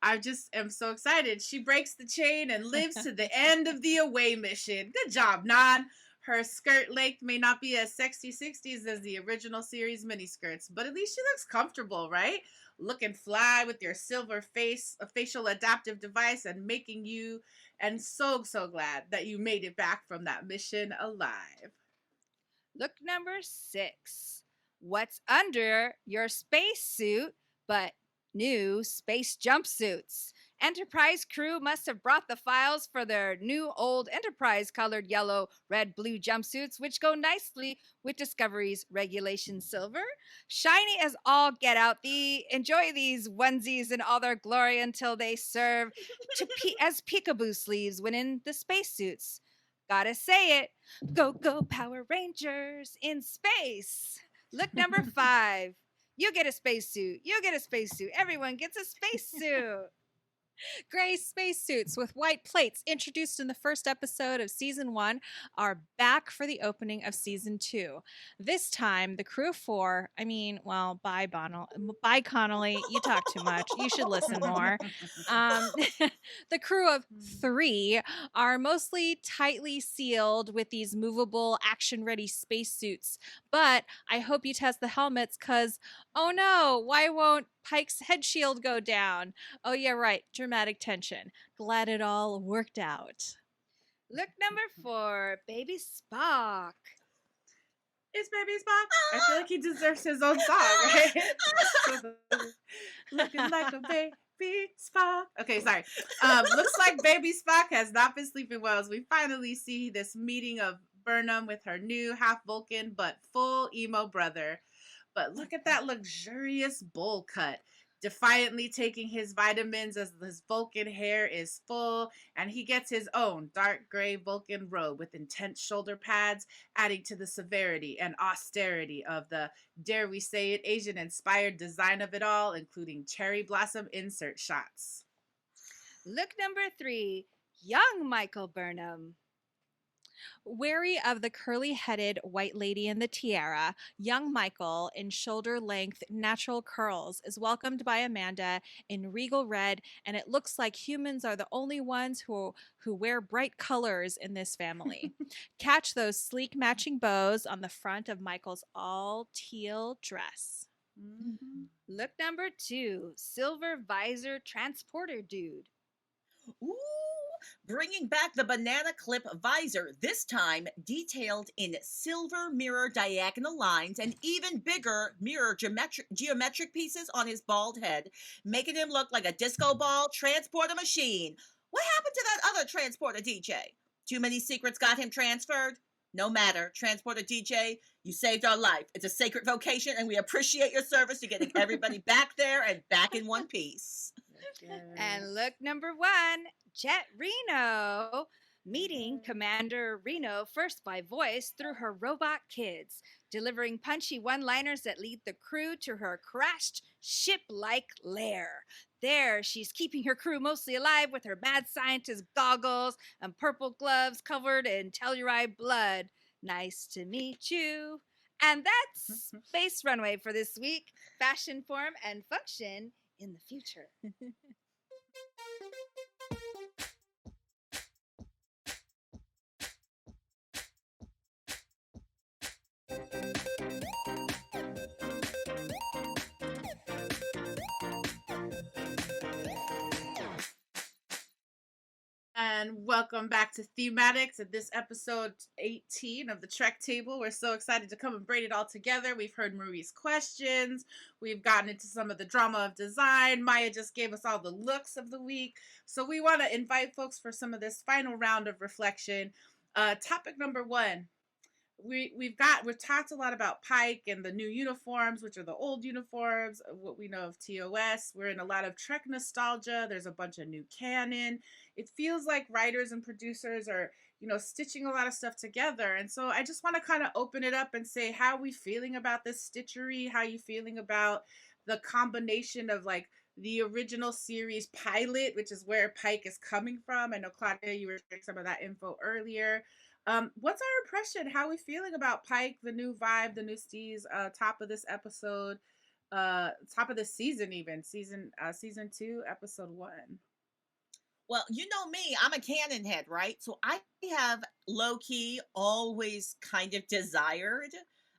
I just am so excited. She breaks the chain and lives to the end of the away mission. Good job, Non. Her skirt length may not be as sexy 60s as the original series miniskirts, but at least she looks comfortable, right? Looking fly with your silver face, a facial adaptive device, and making you, and so glad that you made it back from that mission alive.
Look number 6. What's under your spacesuit but new space jumpsuits? Enterprise crew must have brought the files for their new old Enterprise colored yellow, red, blue jumpsuits, which go nicely with Discovery's regulation silver. Shiny as all get out. Enjoy these onesies in all their glory until they serve as peekaboo sleeves when in the spacesuits. Gotta say it. Go, go, Power Rangers in space. Look number 5. You get a spacesuit. You get a spacesuit. Everyone gets a spacesuit.
Gray spacesuits with white plates, introduced in the first episode of season 1, are back for the opening of season 2. This time, the crew of 4, bye Connolly, you talk too much. You should listen more. Um, the crew of 3 are mostly tightly sealed with these movable, action-ready spacesuits. But I hope you test the helmets because, oh no, why won't Pike's head shield go down? Oh, yeah, right. Dramatic tension. Glad it all worked out.
Look number 4, Baby Spock.
It's Baby Spock. I feel like he deserves his own song, right? Looking like a baby Spock. Okay, sorry. Looks like Baby Spock has not been sleeping well as we finally see this meeting of Burnham with her new half Vulcan but full emo brother. But look at that luxurious bowl cut. Defiantly taking his vitamins as his Vulcan hair is full, and he gets his own dark gray Vulcan robe with intense shoulder pads, adding to the severity and austerity of the, dare we say it, Asian inspired design of it all, including cherry blossom insert shots.
Look number 3, young Michael Burnham.
Wary of the curly-headed white lady in the tiara, young Michael, in shoulder-length natural curls, is welcomed by Amanda in regal red, and it looks like humans are the only ones who wear bright colors in this family. Catch those sleek matching bows on the front of Michael's all-teal dress.
Mm-hmm.
Look number 2, silver visor transporter dude.
Ooh, bringing back the banana clip visor, this time detailed in silver mirror diagonal lines and even bigger mirror geometric pieces on his bald head, making him look like a disco ball transporter machine. What happened to that other transporter DJ? Too many secrets got him transferred? No matter, transporter DJ, you saved our life. It's a sacred vocation, and we appreciate your service to getting everybody back there and back in one piece.
And look number 1, Jet Reno. Meeting Commander Reno first by voice through her robot kids, delivering punchy one-liners that lead the crew to her crashed ship-like lair. There, she's keeping her crew mostly alive with her mad scientist goggles and purple gloves covered in Telluride blood. Nice to meet you. And that's Space Runway for this week. Fashion, form, and function in the future.
And welcome back to Thematix at this episode 18 of the Trek Table. We're so excited to come and braid it all together. We've heard Marie's questions. We've gotten into some of the drama of design. Maya just gave us all the looks of the week. So we want to invite folks for some of this final round of reflection. Topic number 1. We've talked a lot about Pike and the new uniforms, which are the old uniforms, what we know of TOS. We're in a lot of Trek nostalgia. There's a bunch of new canon. It feels like writers and producers are, stitching a lot of stuff together. And so I just want to kind of open it up and say, how are we feeling about this stitchery? How are you feeling about the combination of like the original series pilot, which is where Pike is coming from? I know, Claudia, you were sharing some of that info earlier. What's our impression? How are we feeling about Pike, the new vibe, the new steez, top of this episode, top of this season, even season 2, episode 1?
Well, you know me, I'm a canon head, right? So I have low-key always kind of desired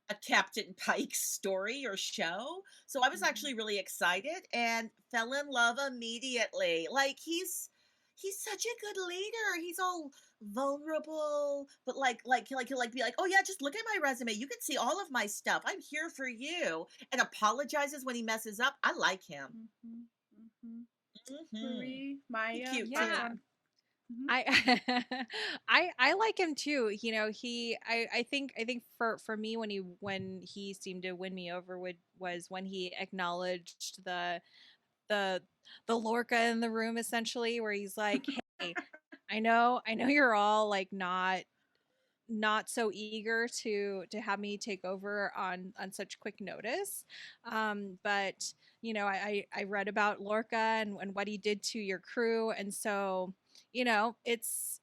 a Captain Pike story or show. So I was actually really excited and fell in love immediately. Like he's such a good leader. He's all vulnerable, but he'll be like, oh yeah, just look at my resume. You can see all of my stuff. I'm here for you. And apologizes when he messes up. I like him.
Mm-hmm.
Marie,
Maya,
cute
Yeah.
Mm-hmm.
I like him too. I think for me when he seemed to win me over was when he acknowledged the Lorca in the room, essentially, where he's like, hey, I know you're all like not not so eager to have me take over on such quick notice. But I read about Lorca and what he did to your crew, and so it's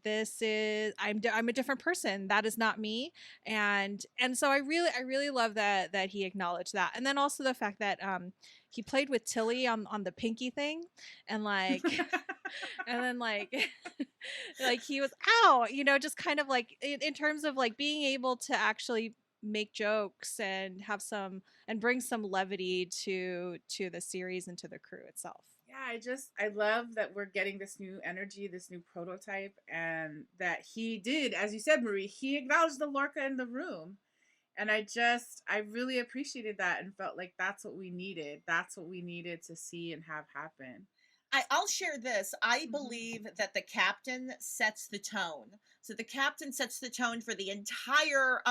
this is I'm a different person. That is not me. And so I really love that he acknowledged that, and then also the fact that he played with Tilly on the pinky thing, and like and then like like he was ow, just kind of like in terms of like being able to actually make jokes and have some and bring some levity to the series and to the crew itself.
Yeah, I love that we're getting this new energy, this new prototype, and that he did, as you said, Marie, he acknowledged the Lorca in the room. And I really appreciated that and felt like that's what we needed. That's what we needed to see and have happen.
I'll share this. I
Mhm.
believe that the captain sets the tone. So the captain sets the tone for the entire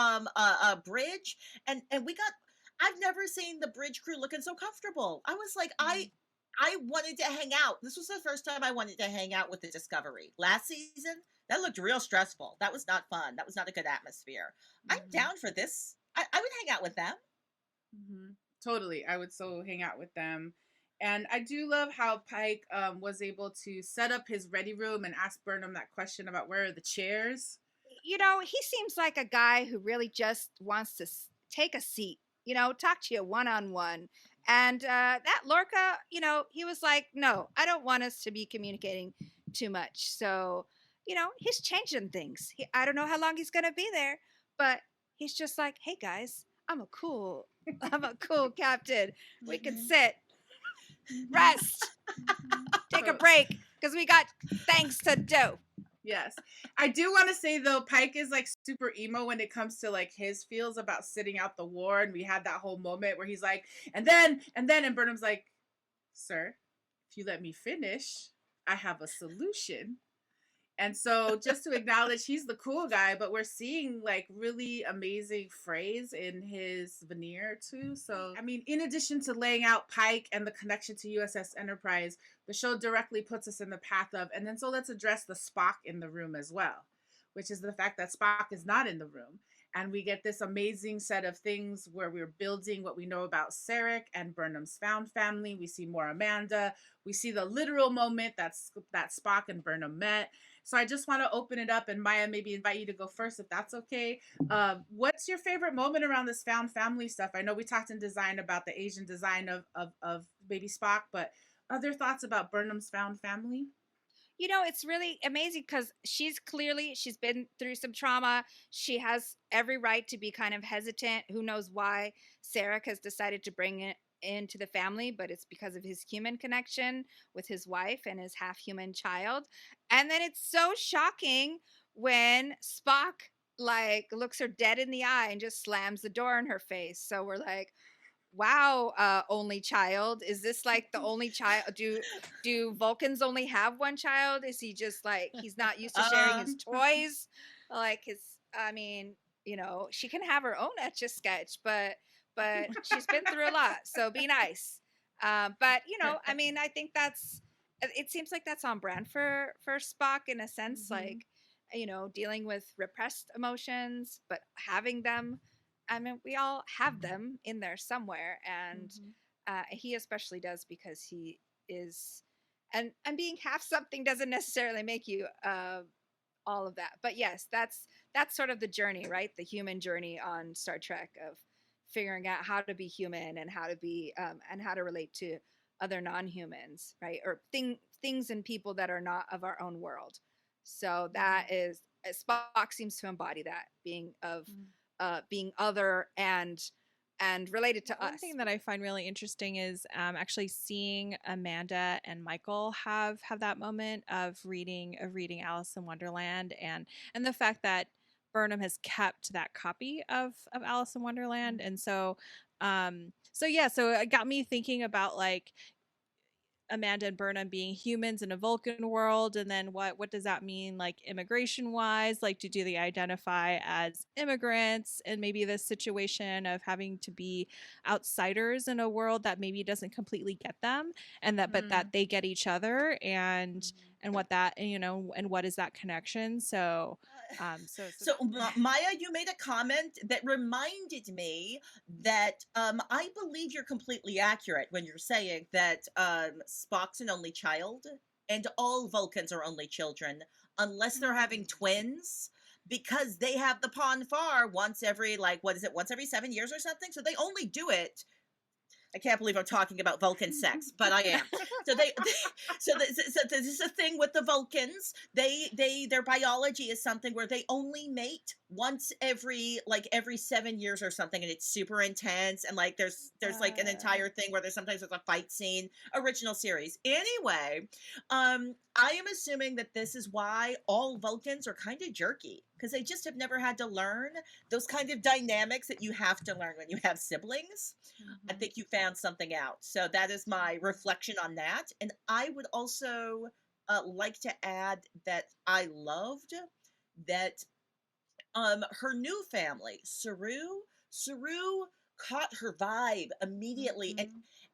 bridge, and we got. I've never seen the bridge crew looking so comfortable. I was like, I wanted to hang out. This was the first time I wanted to hang out with the Discovery. Last season, that looked real stressful. That was not fun. That was not a good atmosphere. I'm down for this. I would hang out with them.
Totally. I would so hang out with them. And I do love how Pike was able to set up his ready room and ask Burnham that question about where are the chairs.
He seems like a guy who really just wants to take a seat, talk to you one on one. And that Lorca, he was like, no, I don't want us to be communicating too much. So, he's changing things. I don't know how long he's going to be there, but he's just like, hey guys, I'm a cool captain. We can sit, rest, take a break, because we got things to do.
Yes. I do want to say though, Pike is like super emo when it comes to like his feels about sitting out the war. And we had that whole moment where he's like, and Burnham's like, sir, if you let me finish, I have a solution. And so just to acknowledge he's the cool guy, but we're seeing like really amazing phrase in his veneer too. So, I mean, in addition to laying out Pike and the connection to USS Enterprise, the show directly puts us in the path of, and then so let's address the Spock in the room as well, which is the fact that Spock is not in the room. And we get this amazing set of things where we're building what we know about Sarek and Burnham's found family. We see more Amanda. We see the literal moment that Spock and Burnham met. So I just want to open it up and Maya, maybe invite you to go first if that's okay. What's your favorite moment around this found family stuff? I know we talked in design about the Asian design of baby Spock, but other thoughts about Burnham's found family?
It's really amazing because she's been through some trauma. She has every right to be kind of hesitant. Who knows why Sarek has decided to bring it into the family, but it's because of his human connection with his wife and his half human child. And then it's so shocking when Spock like looks her dead in the eye and just slams the door in her face. So we're like, wow, only child, is this like the only child? Do Vulcans only have one child? Is he just like he's not used to sharing his toys? Like I mean, she can have her own Etch a Sketch, but she's been through a lot, so be nice. But I mean, I think it seems like that's on brand for Spock in a sense, like dealing with repressed emotions, but having them. I mean, we all have them in there somewhere, and he especially does because he is, and being half something doesn't necessarily make you all of that. But yes, that's sort of the journey, right? The human journey on Star Trek of figuring out how to be human and how to be and how to relate to other non-humans, right? Or things and people that are not of our own world. So that is Spock seems to embody that being of. Being other and related to us.
One thing that I find really interesting is actually seeing Amanda and Michael have that moment of reading Alice in Wonderland, and the fact that Burnham has kept that copy of Alice in Wonderland, and so so it got me thinking about like Amanda and Burnham being humans in a Vulcan world, and then what does that mean like immigration wise? Like, do they identify as immigrants, and maybe this situation of having to be outsiders in a world that maybe doesn't completely get them, and that but that they get each other, and and what that, and what is that connection. So
So Maya, you made a comment that reminded me that I believe you're completely accurate when you're saying that Spock's an only child and all Vulcans are only children unless they're having twins, because they have the pon farr once every, like, what is it, once every 7 years or something. So they only do it. I can't believe I'm talking about Vulcan sex, but I am. So so this is a thing with the Vulcans. Their biology is something where they only mate once every 7 years or something, and it's super intense. And like there's like an entire thing where there's a fight scene. Original series. Anyway, I am assuming that this is why all Vulcans are kind of jerky, because they just have never had to learn those kind of dynamics that you have to learn when you have siblings. I think you found something out. So that is my reflection on that. And I would also like to add that I loved that her new family, Saru caught her vibe immediately,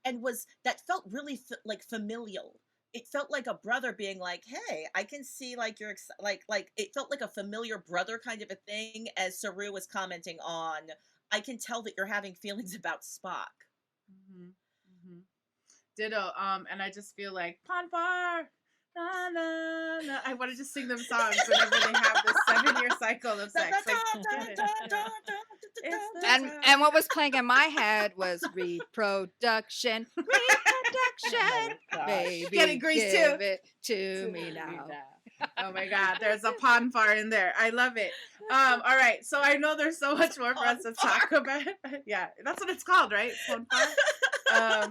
and was, that felt really like familial. It felt like a brother being like, "Hey, I can see like you're like." It felt like a familiar brother kind of a thing, as Saru was commenting on, "I can tell that you're having feelings about Spock."
Ditto. And I just feel like pon farr. Na, na, na. I want to just sing them songs whenever they have this 7-year cycle of sex.
And what was playing in my head was reproduction. Baby,
Getting grease
give
too.
it to me now.
Oh my God, there's a pon farr in there. I love it. All right, so I know there's so much more for us to talk about. Yeah, that's what it's called, right? Pon farr.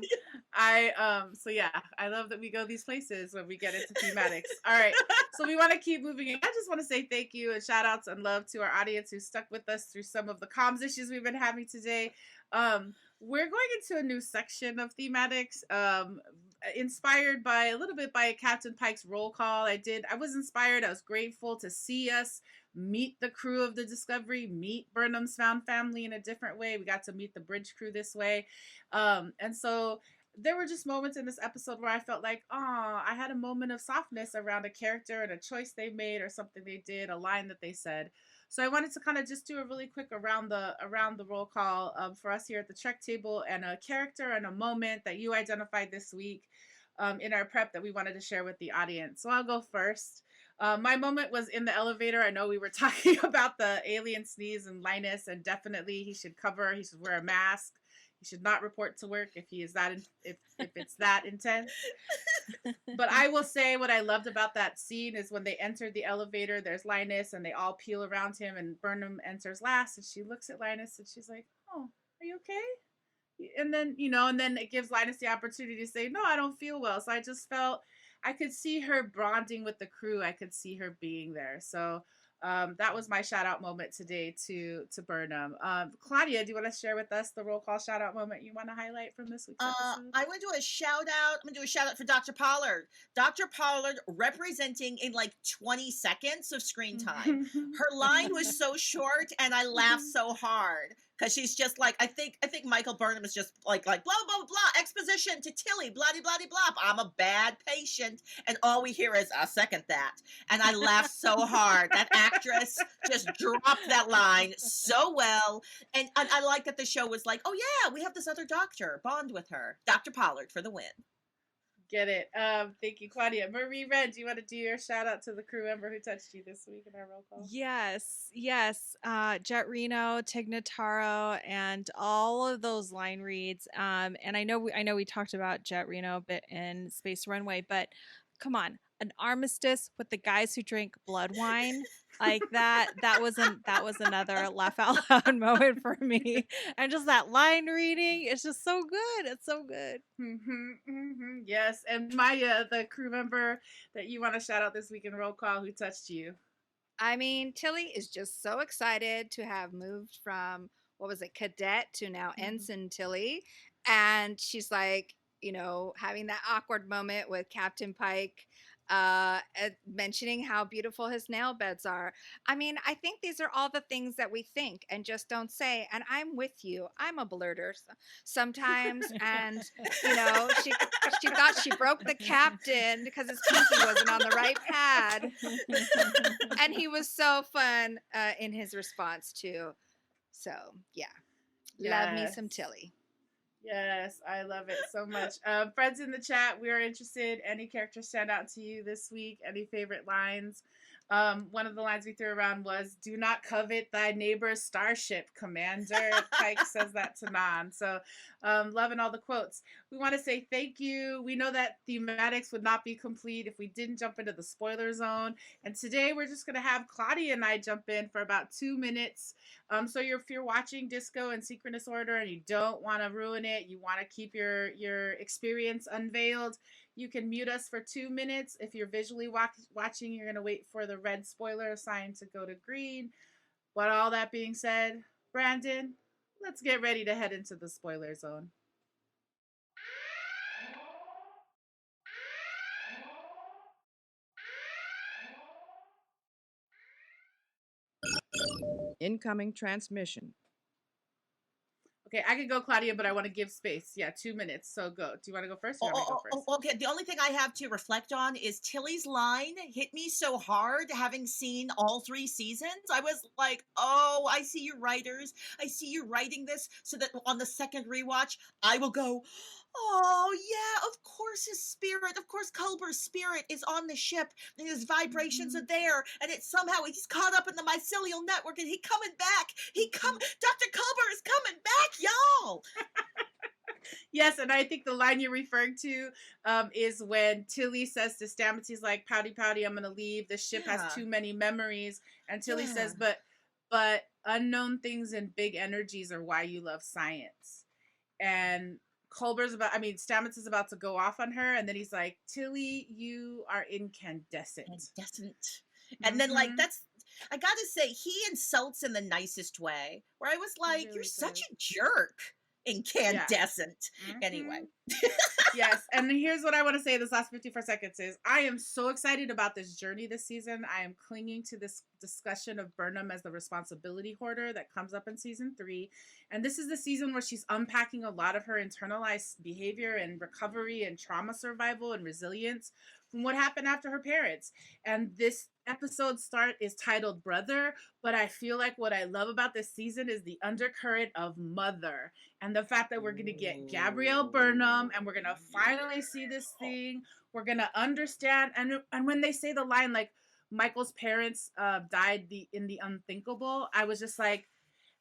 So yeah, I love that we go these places when we get into Thematix. All right, so we want to keep moving. I just want to say thank you and shout outs and love to our audience who stuck with us through some of the comms issues we've been having today. We're going into a new section of Thematix, inspired by a little bit by Captain Pike's roll call. I was inspired. I was grateful to see us meet the crew of the Discovery, meet Burnham's found family in a different way. We got to meet the bridge crew this way. And so there were just moments in this episode where I felt like, I had a moment of softness around a character and a choice they made or something they did, a line that they said. So I wanted to kind of just do a really quick around the roll call for us here at the Trek table, and a character and a moment that you identified this week in our prep that we wanted to share with the audience. So I'll go first. My moment was in the elevator. I know we were talking about the alien sneeze and Linus, and definitely he should wear a mask. He should not report to work if he is if it's that intense. But I will say what I loved about that scene is when they entered the elevator, there's Linus and they all peel around him, and Burnham enters last, and she looks at Linus and she's like, "Oh, are you okay?" And then, and then it gives Linus the opportunity to say, "No, I don't feel well." So I just felt I could see her bonding with the crew. I could see her being there. So that was my shout out moment today to Burnham. Claudia, do you want to share with us the roll call shout out moment you want to highlight from this week's episode?
I want to do a shout out. I'm going to do a shout out for Dr. Pollard. Dr. Pollard representing in like 20 seconds of screen time. Her line was so short and I laughed so hard. Because she's just like, I think Michael Burnham is just like blah, blah, blah, blah, exposition to Tilly, blah, blah, blah, blah. I'm a bad patient. And all we hear is, "I'll second that." And I laughed so hard. That actress just dropped that line so well. And I like that the show was like, "Oh yeah, we have this other doctor. Bond with her." Dr. Pollard for the win.
Get it. Thank you, Claudia. Marie-Reine, do you want to do your shout out to the crew member who touched you this week in our roll call?
Yes. Jet Reno, Tig Notaro, and all of those line reads. And I know we talked about Jet Reno a bit in Space Runway, but come on, an armistice with the guys who drink blood wine. Like that was another laugh out loud moment for me. And just that line reading, it's just so good. It's so good.
Yes. And Maya, the crew member that you want to shout out this week in roll call, who touched you?
I mean, Tilly is just so excited to have moved from, what was it, cadet to now Ensign Tilly. And she's like, having that awkward moment with Captain Pike. mentioning how beautiful his nail beds are. I mean, I think these are all the things that we think and just don't say. And I'm with you. I'm a blurter sometimes, and she thought she broke the captain because his pinky wasn't on the right pad, and he was so fun in his response too. So yeah, love me some
Yes.
Tilly.
Yes, I love it so much. Friends in the chat, we are interested. Any characters stand out to you this week? Any favorite lines? One of the lines we threw around was, "Do not covet thy neighbor's starship, Commander." Pike says that to Nan. So, loving all the quotes. We want to say thank you. We know that Thematix would not be complete if we didn't jump into the spoiler zone. And today we're just going to have Claudia and I jump in for about 2 minutes. So if you're watching Disco in synchronous order and you don't want to ruin it, you want to keep your experience unveiled, you can mute us for 2 minutes. If you're visually watching, you're going to wait for the red spoiler sign to go to green. But all that being said, Brandon, let's get ready to head into the spoiler zone.
Incoming transmission.
Okay, I can go, Claudia, but I want to give space. Yeah, 2 minutes. So go. Do you want to go first? Or you want me to go first?
Okay. The only thing I have to reflect on is Tilly's line hit me so hard, having seen all 3 seasons. I was like, oh, I see you writers. I see you writing this so that on the second rewatch, I will go, oh, yeah, of course his spirit, of course Culber's spirit is on the ship, and his vibrations are there, and it's somehow he's caught up in the mycelial network, and he's coming back. Dr. Culber is coming back, y'all.
Yes, and I think the line you're referring to is when Tilly says to Stamets, he's like, "Pouty, pouty, I'm gonna leave. The ship has too many memories." And Tilly says, "But unknown things and big energies are why you love science." And Stamets is about to go off on her, and then he's like, "Tilly, you are incandescent."
And then, like, I gotta say, he insults in the nicest way, where I was like,
really
you're
does.
such a jerk. Incandescent. Anyway.
Yes, and here's what I want to say this last 54 seconds is I am so excited about this journey this season. I am clinging to this discussion of Burnham as the responsibility hoarder that comes up in season 3. And this is the season where she's unpacking a lot of her internalized behavior and recovery and trauma survival and resilience from what happened after her parents. And this episode start is titled Brother, but I feel like what I love about this season is the undercurrent of mother, and the fact that we're going to get Gabrielle Burnham, and we're going to finally see this thing. We're going to understand. And when they say the line, like, Michael's parents died in the unthinkable, I was just like,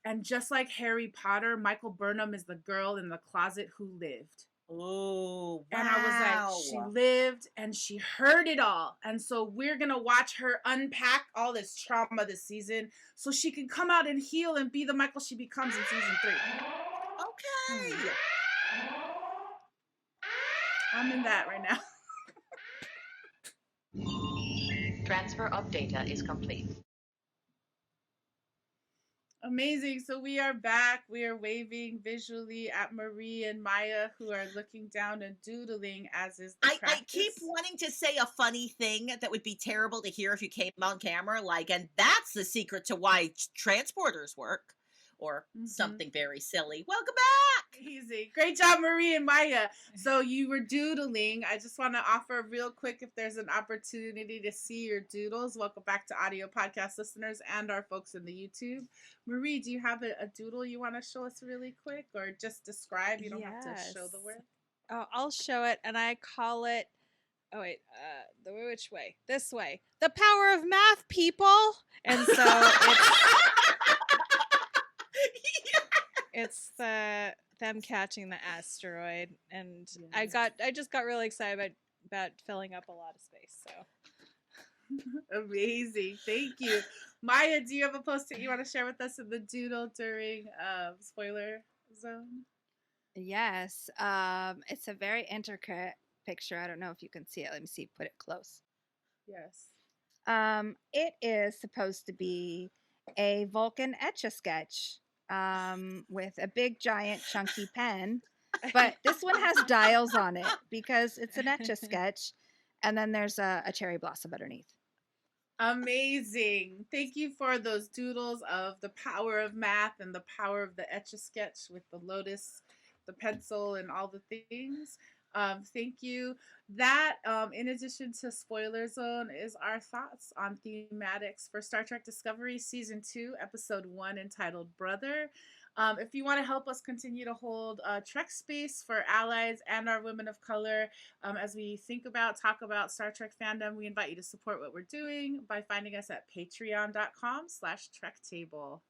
and just like Harry Potter, Michael Burnham is the girl in the closet who lived.
Oh, wow.
And I was like, she lived and she heard it all. And so we're going to watch her unpack all this trauma this season so she can come out and heal and be the Michael she becomes in season 3.
Okay.
I'm in that right now.
Transfer of data is complete.
Amazing. So we are back. We are waving visually at Marie and Maya, who are looking down and doodling, as is the practice.
I keep wanting to say a funny thing that would be terrible to hear if you came on camera, like, and that's the secret to why transporters work, or something very silly. Welcome back.
Easy. Great job, Marie and Maya. So you were doodling. I just want to offer real quick, if there's an opportunity to see your doodles. Welcome back to audio podcast listeners and our folks in the YouTube. Marie, do you have a doodle you want to show us really quick, or just describe? You don't have to show the word.
Oh, I'll show it, and I call it, which way? This way. The power of math, people. And so it's them catching the asteroid, and I just got really excited about filling up a lot of space. So
amazing, thank you. Maya, do you have a post-it you want to share with us in the doodle during spoiler zone?
Yes, it's a very intricate picture. I don't know if you can see it. Let me see. Put it close.
Yes.
It is supposed to be a Vulcan Etch-a-Sketch with a big, giant, chunky pen. But this one has dials on it because it's an Etch-a-Sketch. and then there's a cherry blossom underneath.
Amazing. Thank you for those doodles of the power of math and the power of the Etch-a-Sketch with the lotus, the pencil, and all the things. Thank you. That, in addition to Spoiler Zone, is our thoughts on Thematix for Star Trek Discovery Season 2, Episode 1, entitled Brother. If you want to help us continue to hold Trek space for allies and our women of color as we talk about Star Trek fandom, we invite you to support what we're doing by finding us at patreon.com/trektable.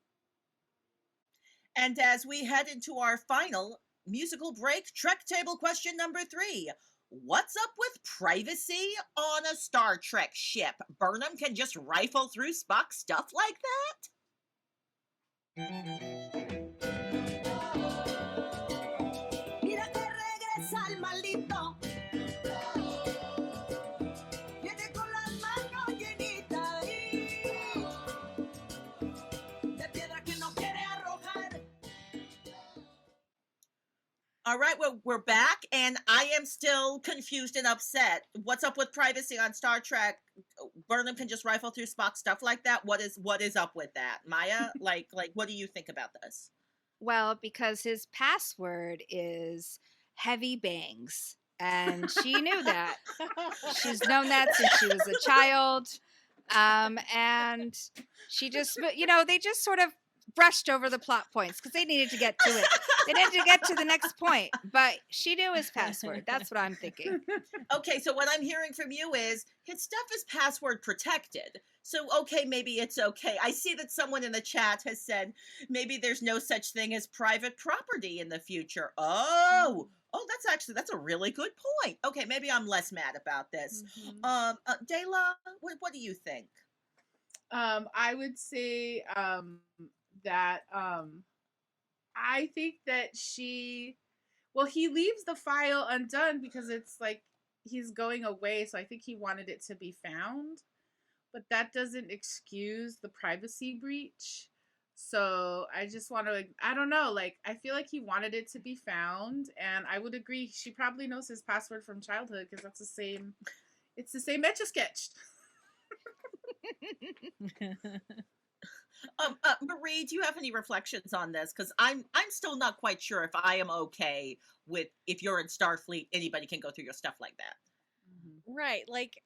And as we head into our final musical break, Trek Table question number 3. What's up with privacy on a Star Trek ship? Burnham can just rifle through Spock's stuff like that?
Mira que regresa el maldito. Viene con las manos llenitas de piedra que no quiere arrojar.
All right, well, we're back, and I am still confused and upset. What's up with privacy on Star Trek? Burnham can just rifle through Spock's stuff like that? What is up with that? Maya, like what do you think about this?
Well, because his password is heavy bangs, and she knew that. She's known that since she was a child, and she just, they just sort of brushed over the plot points because they needed to get to it. They needed to get to the next point, but she knew his password. That's what I'm thinking.
Okay, so what I'm hearing from you is his stuff is password protected. So, okay, maybe it's okay. I see that someone in the chat has said maybe there's no such thing as private property in the future. Oh, that's a really good point. Okay, maybe I'm less mad about this. DeLa, what do you think?
I would say that I think that he leaves the file undone because it's like he's going away, so I think he wanted it to be found, but that doesn't excuse the privacy breach. So I just want to, I don't know, like I feel like he wanted it to be found, and I would agree she probably knows his password from childhood because it's the same Etch-a-Sketch.
Marie, do you have any reflections on this? Because I'm still not quite sure if I am okay with if you're in Starfleet, anybody can go through your stuff like that.
Right. Like,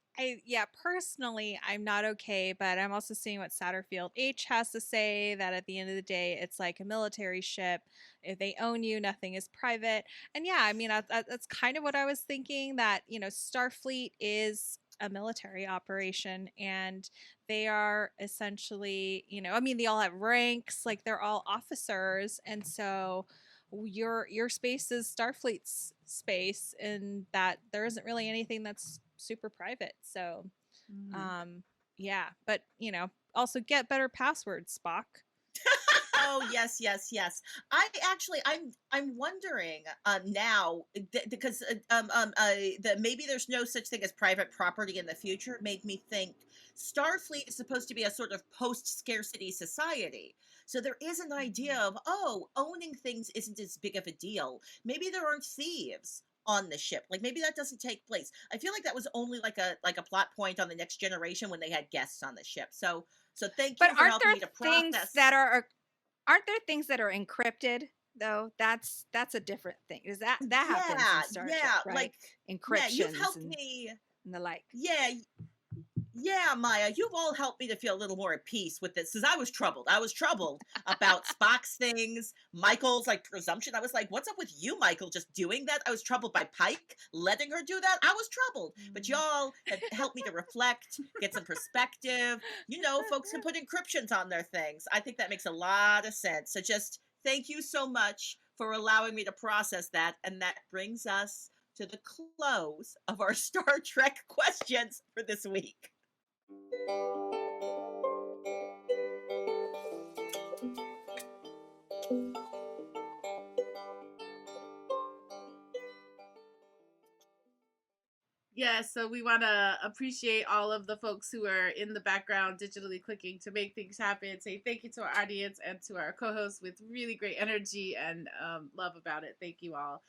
personally, I'm not okay, but I'm also seeing what Satterfield H has to say, that at the end of the day, it's like a military ship. If they own you, nothing is private. And yeah, I mean, that's kind of what I was thinking, that, Starfleet is a military operation, and they are essentially, they all have ranks, like they're all officers, and so your space is Starfleet's space, and that there isn't really anything that's super private. So yeah, but also get better passwords, Spock.
Oh, yes. I'm wondering now because maybe there's no such thing as private property in the future. It made me think Starfleet is supposed to be a sort of post-scarcity society. So there is an idea of, owning things isn't as big of a deal. Maybe there aren't thieves on the ship. Like maybe that doesn't take place. I feel like that was only like a plot point on The Next Generation when they had guests on the ship. So thank you for helping me to process.
Aren't there things that are encrypted though? That's a different thing. Is that happens in Star Trek, right?
Like
encryptions
you've helped me
and the like.
Yeah, Maya, you've all helped me to feel a little more at peace with this, because I was troubled. I was troubled about Spock's things, Michael's like presumption. I was like, what's up with you, Michael, just doing that? I was troubled by Pike letting her do that. I was troubled, but y'all have helped me to reflect, get some perspective. Folks can put encryptions on their things. I think that makes a lot of sense. So just thank you so much for allowing me to process that. And that brings us to the close of our Star Trek questions for this week.
Yeah, so we want to appreciate all of the folks who are in the background digitally clicking to make things happen. Say thank you to our audience and to our co-hosts with really great energy and love about it. Thank you all.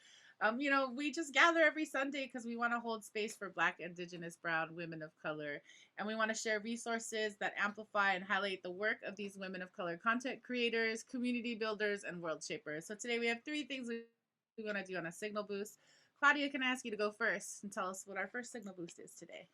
We just gather every Sunday because we want to hold space for Black, Indigenous, Brown women of color. And we want to share resources that amplify and highlight the work of these women of color content creators, community builders, and world shapers. So today we have three things we want to do on a signal boost. Claudia, can I ask you to go first and tell us what our first signal boost is today?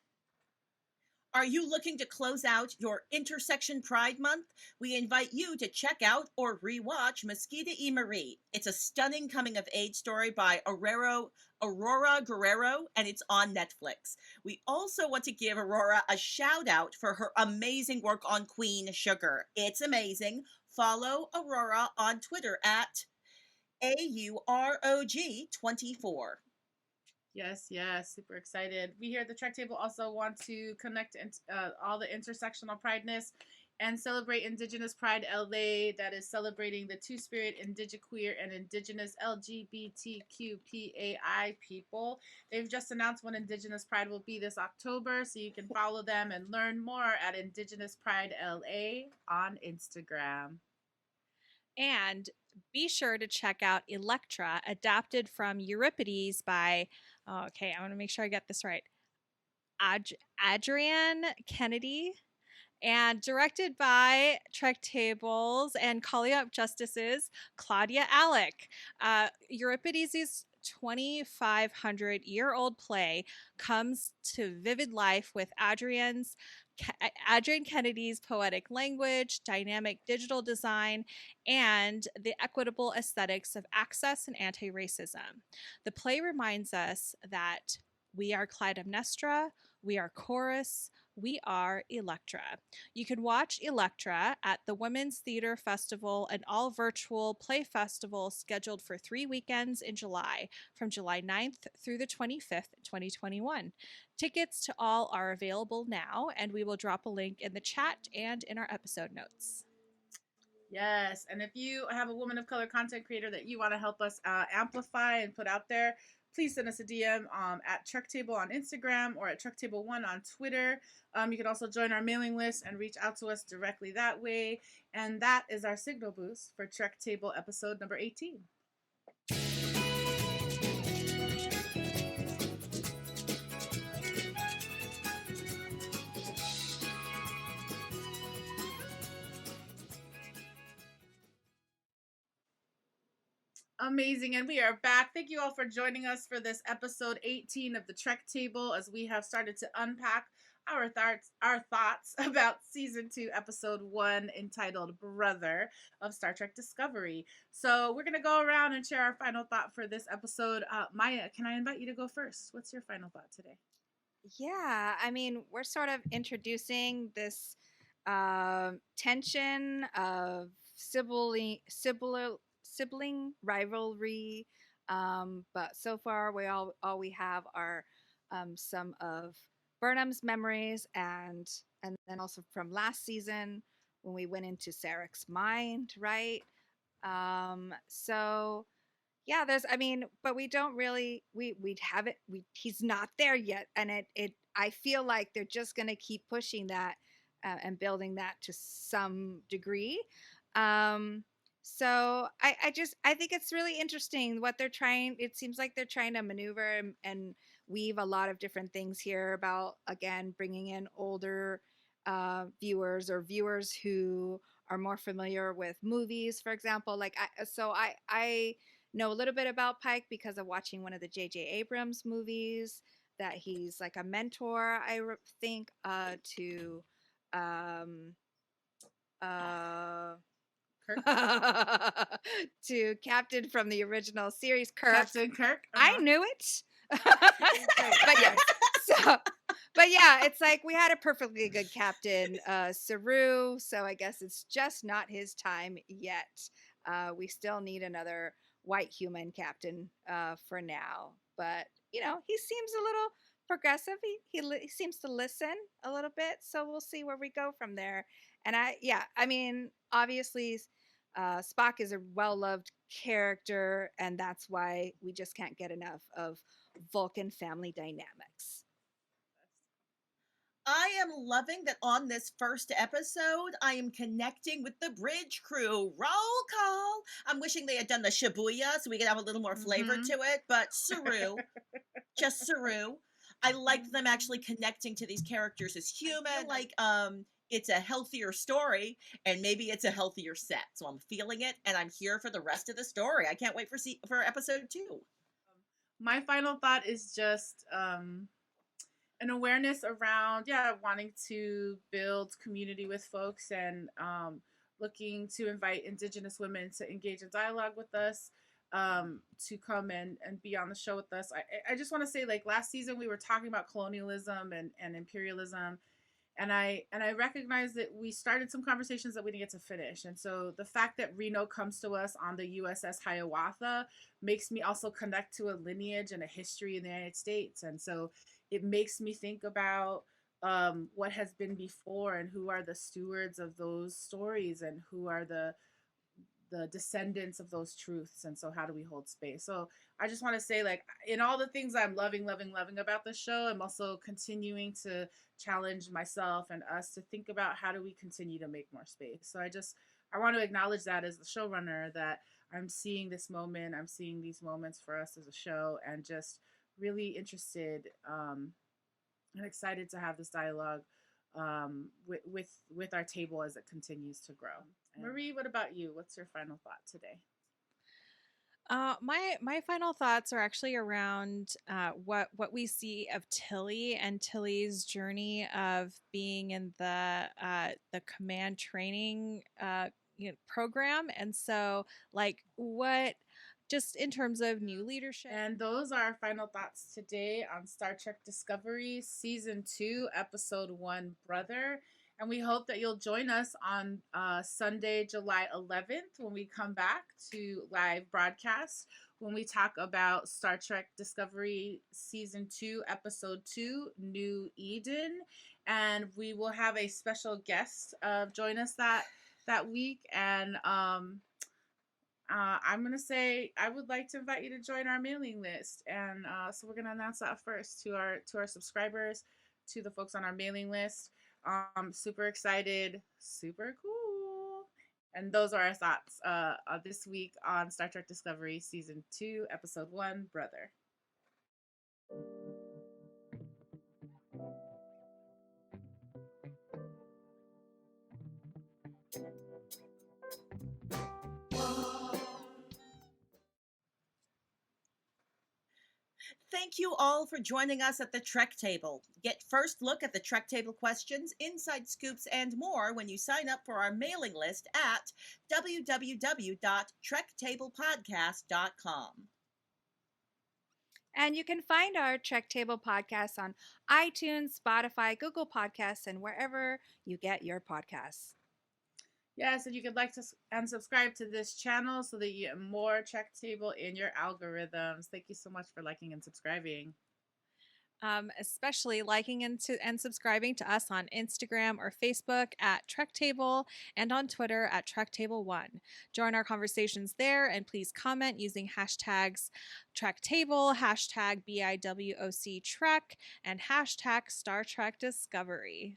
Are you looking to close out your Intersection Pride Month? We invite you to check out or rewatch Mosquita y Marie. It's a stunning coming-of-age story by Aurora Guerrero, and it's on Netflix. We also want to give Aurora a shout-out for her amazing work on Queen Sugar. It's amazing. Follow Aurora on Twitter at AUROG24.
Yes, super excited. We here at the Trek Table also want to connect all the intersectional prideness and celebrate Indigenous Pride LA, that is celebrating the Two-Spirit, Indigiqueer, and Indigenous LGBTQPAI people. They've just announced when Indigenous Pride will be this October, so you can follow them and learn more at Indigenous Pride LA on Instagram.
And be sure to check out Electra, adapted from Euripides by, I want to make sure I get this right, Adrienne Kennedy, and directed by Trek Tables and Calling Up Justices, Claudia Alec. Euripides' 2,500-year-old play comes to vivid life with Adrienne Kennedy's poetic language, dynamic digital design, and the equitable aesthetics of access and anti-racism. The play reminds us that we are Clytemnestra, we are Chorus, we are Electra. You can watch Electra at the Women's Theater Festival, an all-virtual play festival scheduled for 3 weekends in July, from July 9th through the 25th, 2021. Tickets to all are available now, and we will drop a link in the chat and in our episode notes.
Yes, and if you have a woman of color content creator that you want to help us amplify and put out there, please send us a DM at Trek Table on Instagram or at Trek Table 1 on Twitter. You can also join our mailing list and reach out to us directly that way. And that is our signal boost for Trek Table episode number 18. Amazing, and we are back. Thank you all for joining us for this episode 18 of the Trek Table, as we have started to unpack our thoughts about season 2, episode 1, entitled Brother of Star Trek Discovery. So we're gonna go around and share our final thought for this episode. Maya, can I invite you to go first? What's your final thought today?
Yeah, I mean, we're sort of introducing this tension of sibling rivalry, but so far all we have are some of Burnham's memories, and then also from last season when we went into Sarek's mind, right? So yeah, but we don't really, we have it, he's not there yet, and it I feel like they're just going to keep pushing that and building that to some degree. So I think it's really interesting what they're trying. It seems like they're trying to maneuver and weave a lot of different things here about, again, bringing in older viewers, or viewers who are more familiar with movies, for example. I know a little bit about Pike because of watching one of the J.J. Abrams movies, that he's like a mentor, I think, to
Kirk?
to Captain from the original series, Kirk.
Captain Kirk?
I knew it. But yeah, it's like we had a perfectly good Captain Saru, so I guess it's just not his time yet. We still need another white human captain for now. But, he seems a little progressive. He seems to listen a little bit, so we'll see where we go from there. And obviously Spock is a well-loved character, and that's why we just can't get enough of Vulcan family dynamics.
I am loving that on this first episode, I am connecting with the bridge crew. Roll call. I'm wishing they had done the Shibuya so we could have a little more flavor
Mhm.
to it, but Saru, just Saru. I like them actually connecting to these characters as human. Like it's a healthier story and maybe it's a healthier set. So I'm feeling it and I'm here for the rest of the story. I can't wait for episode 2.
My final thought is just an awareness around, wanting to build community with folks and looking to invite Indigenous women to engage in dialogue with us, to come and be on the show with us. I just want to say, like, last season we were talking about colonialism and imperialism, and I recognize that we started some conversations that we didn't get to finish. And so the fact that Reno comes to us on the USS Hiawatha makes me also connect to a lineage and a history in the United States. And so it makes me think about what has been before and who are the stewards of those stories and who are the descendants of those truths. And so how do we hold space? So I just want to say, like, in all the things I'm loving about the show, I'm also continuing to challenge myself and us to think about how do we continue to make more space. So I want to acknowledge that as the showrunner, that I'm seeing this moment, I'm seeing these moments for us as a show, and just really interested and excited to have this dialogue with our table as it continues to grow. Marie, what about you? What's your final thought today?
My final thoughts are actually around what we see of Tilly and Tilly's journey of being in the command training program, and so like what just in terms of new leadership.
And those are our final thoughts today on Star Trek Discovery Season 2, Episode 1, Brother. And we hope that you'll join us on Sunday, July 11th, when we come back to live broadcast, when we talk about Star Trek Discovery Season 2, Episode 2, New Eden. And we will have a special guest join us that week. And I'm going to say I would like to invite you to join our mailing list. And so we're going to announce that first to our subscribers, to the folks on our mailing list. Super excited, super cool. And those are our thoughts this week on Star Trek Discovery Season 2, Episode 1, Brother.
Thank you all for joining us at the Trek Table. Get first look at the Trek Table questions, inside scoops, and more when you sign up for our mailing list at www.trektablepodcast.com.
And you can find our Trek Table podcast on iTunes, Spotify, Google Podcasts, and wherever you get your podcasts.
Yes, and you can like and subscribe to this channel so that you get more Trek Table in your algorithms. Thank you so much for liking and subscribing.
Especially liking and subscribing to us on Instagram or Facebook at Trek Table and on Twitter at Trek Table 1. Join our conversations there and please comment using hashtags Trek Table, hashtag BIWOC Trek, and hashtag Star Trek Discovery.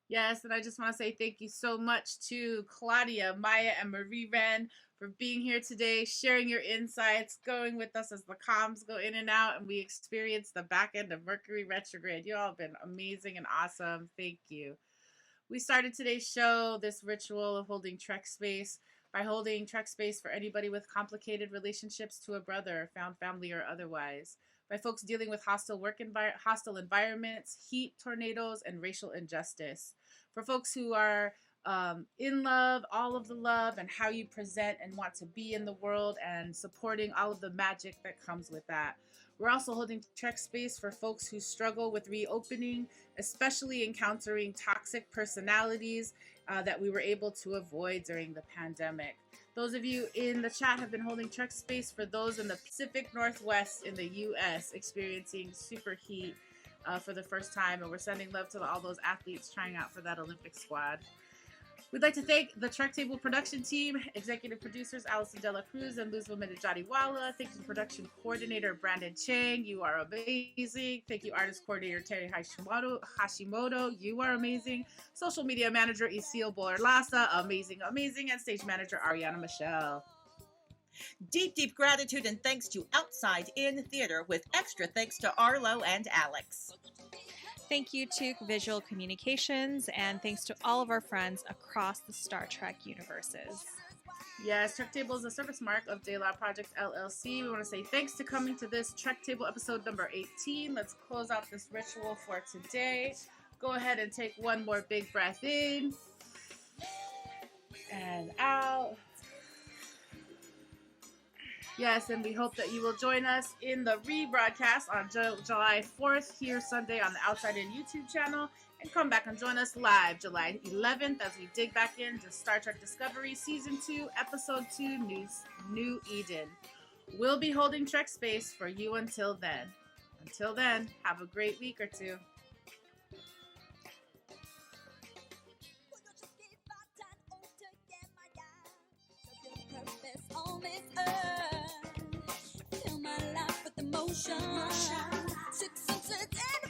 Yes, and I just want to say thank you so much to Claudia, Maya, and Marie-Reine for being here today, sharing your insights, going with us as the comms go in and out, and we experience the back end of Mercury retrograde. You all have been amazing and awesome. Thank you. We started today's show, this ritual of holding Trek space, by holding Trek space for anybody with complicated relationships to a brother, found family or otherwise, by folks dealing with hostile environments, heat, tornadoes, and racial injustice, for folks who are in love, all of the love, and how you present and want to be in the world, and supporting all of the magic that comes with that. We're also holding Trek space for folks who struggle with reopening, especially encountering toxic personalities that we were able to avoid during the pandemic. Those of you in the chat have been holding Trek space for those in the Pacific Northwest in the U.S. experiencing super heat for the first time, and we're sending love to all those athletes trying out for that Olympic squad. We'd like to thank the Trek Table production team, executive producers Allison Dela Cruz and Luzma Minajadiwala. Thank you, production coordinator Brandon Chang. You are amazing. Thank you, artist coordinator Terry Hashimoto. You are amazing. Social media manager Isil Boerlasa. Amazing, amazing. And stage manager Ariana Michelle.
Deep, deep gratitude and thanks to Outside In Theater, with extra thanks to Arlo and Alex.
Thank you to Visual Communications, and thanks to all of our friends across the Star Trek universes.
Yes, Trek Table is a service mark of DeLa Projects LLC. We want to say thanks to coming to this Trek Table episode number 18. Let's close out this ritual for today. Go ahead and take one more big breath in and out. Yes, and we hope that you will join us in the rebroadcast on July 4th here Sunday on the Outside In YouTube channel, and come back and join us live July 11th as we dig back into Star Trek Discovery Season 2, Episode 2, New Eden. We'll be holding Trek Space for you until then. Until then, have a great week or two.
Fill my life with emotion. 6 and 6 and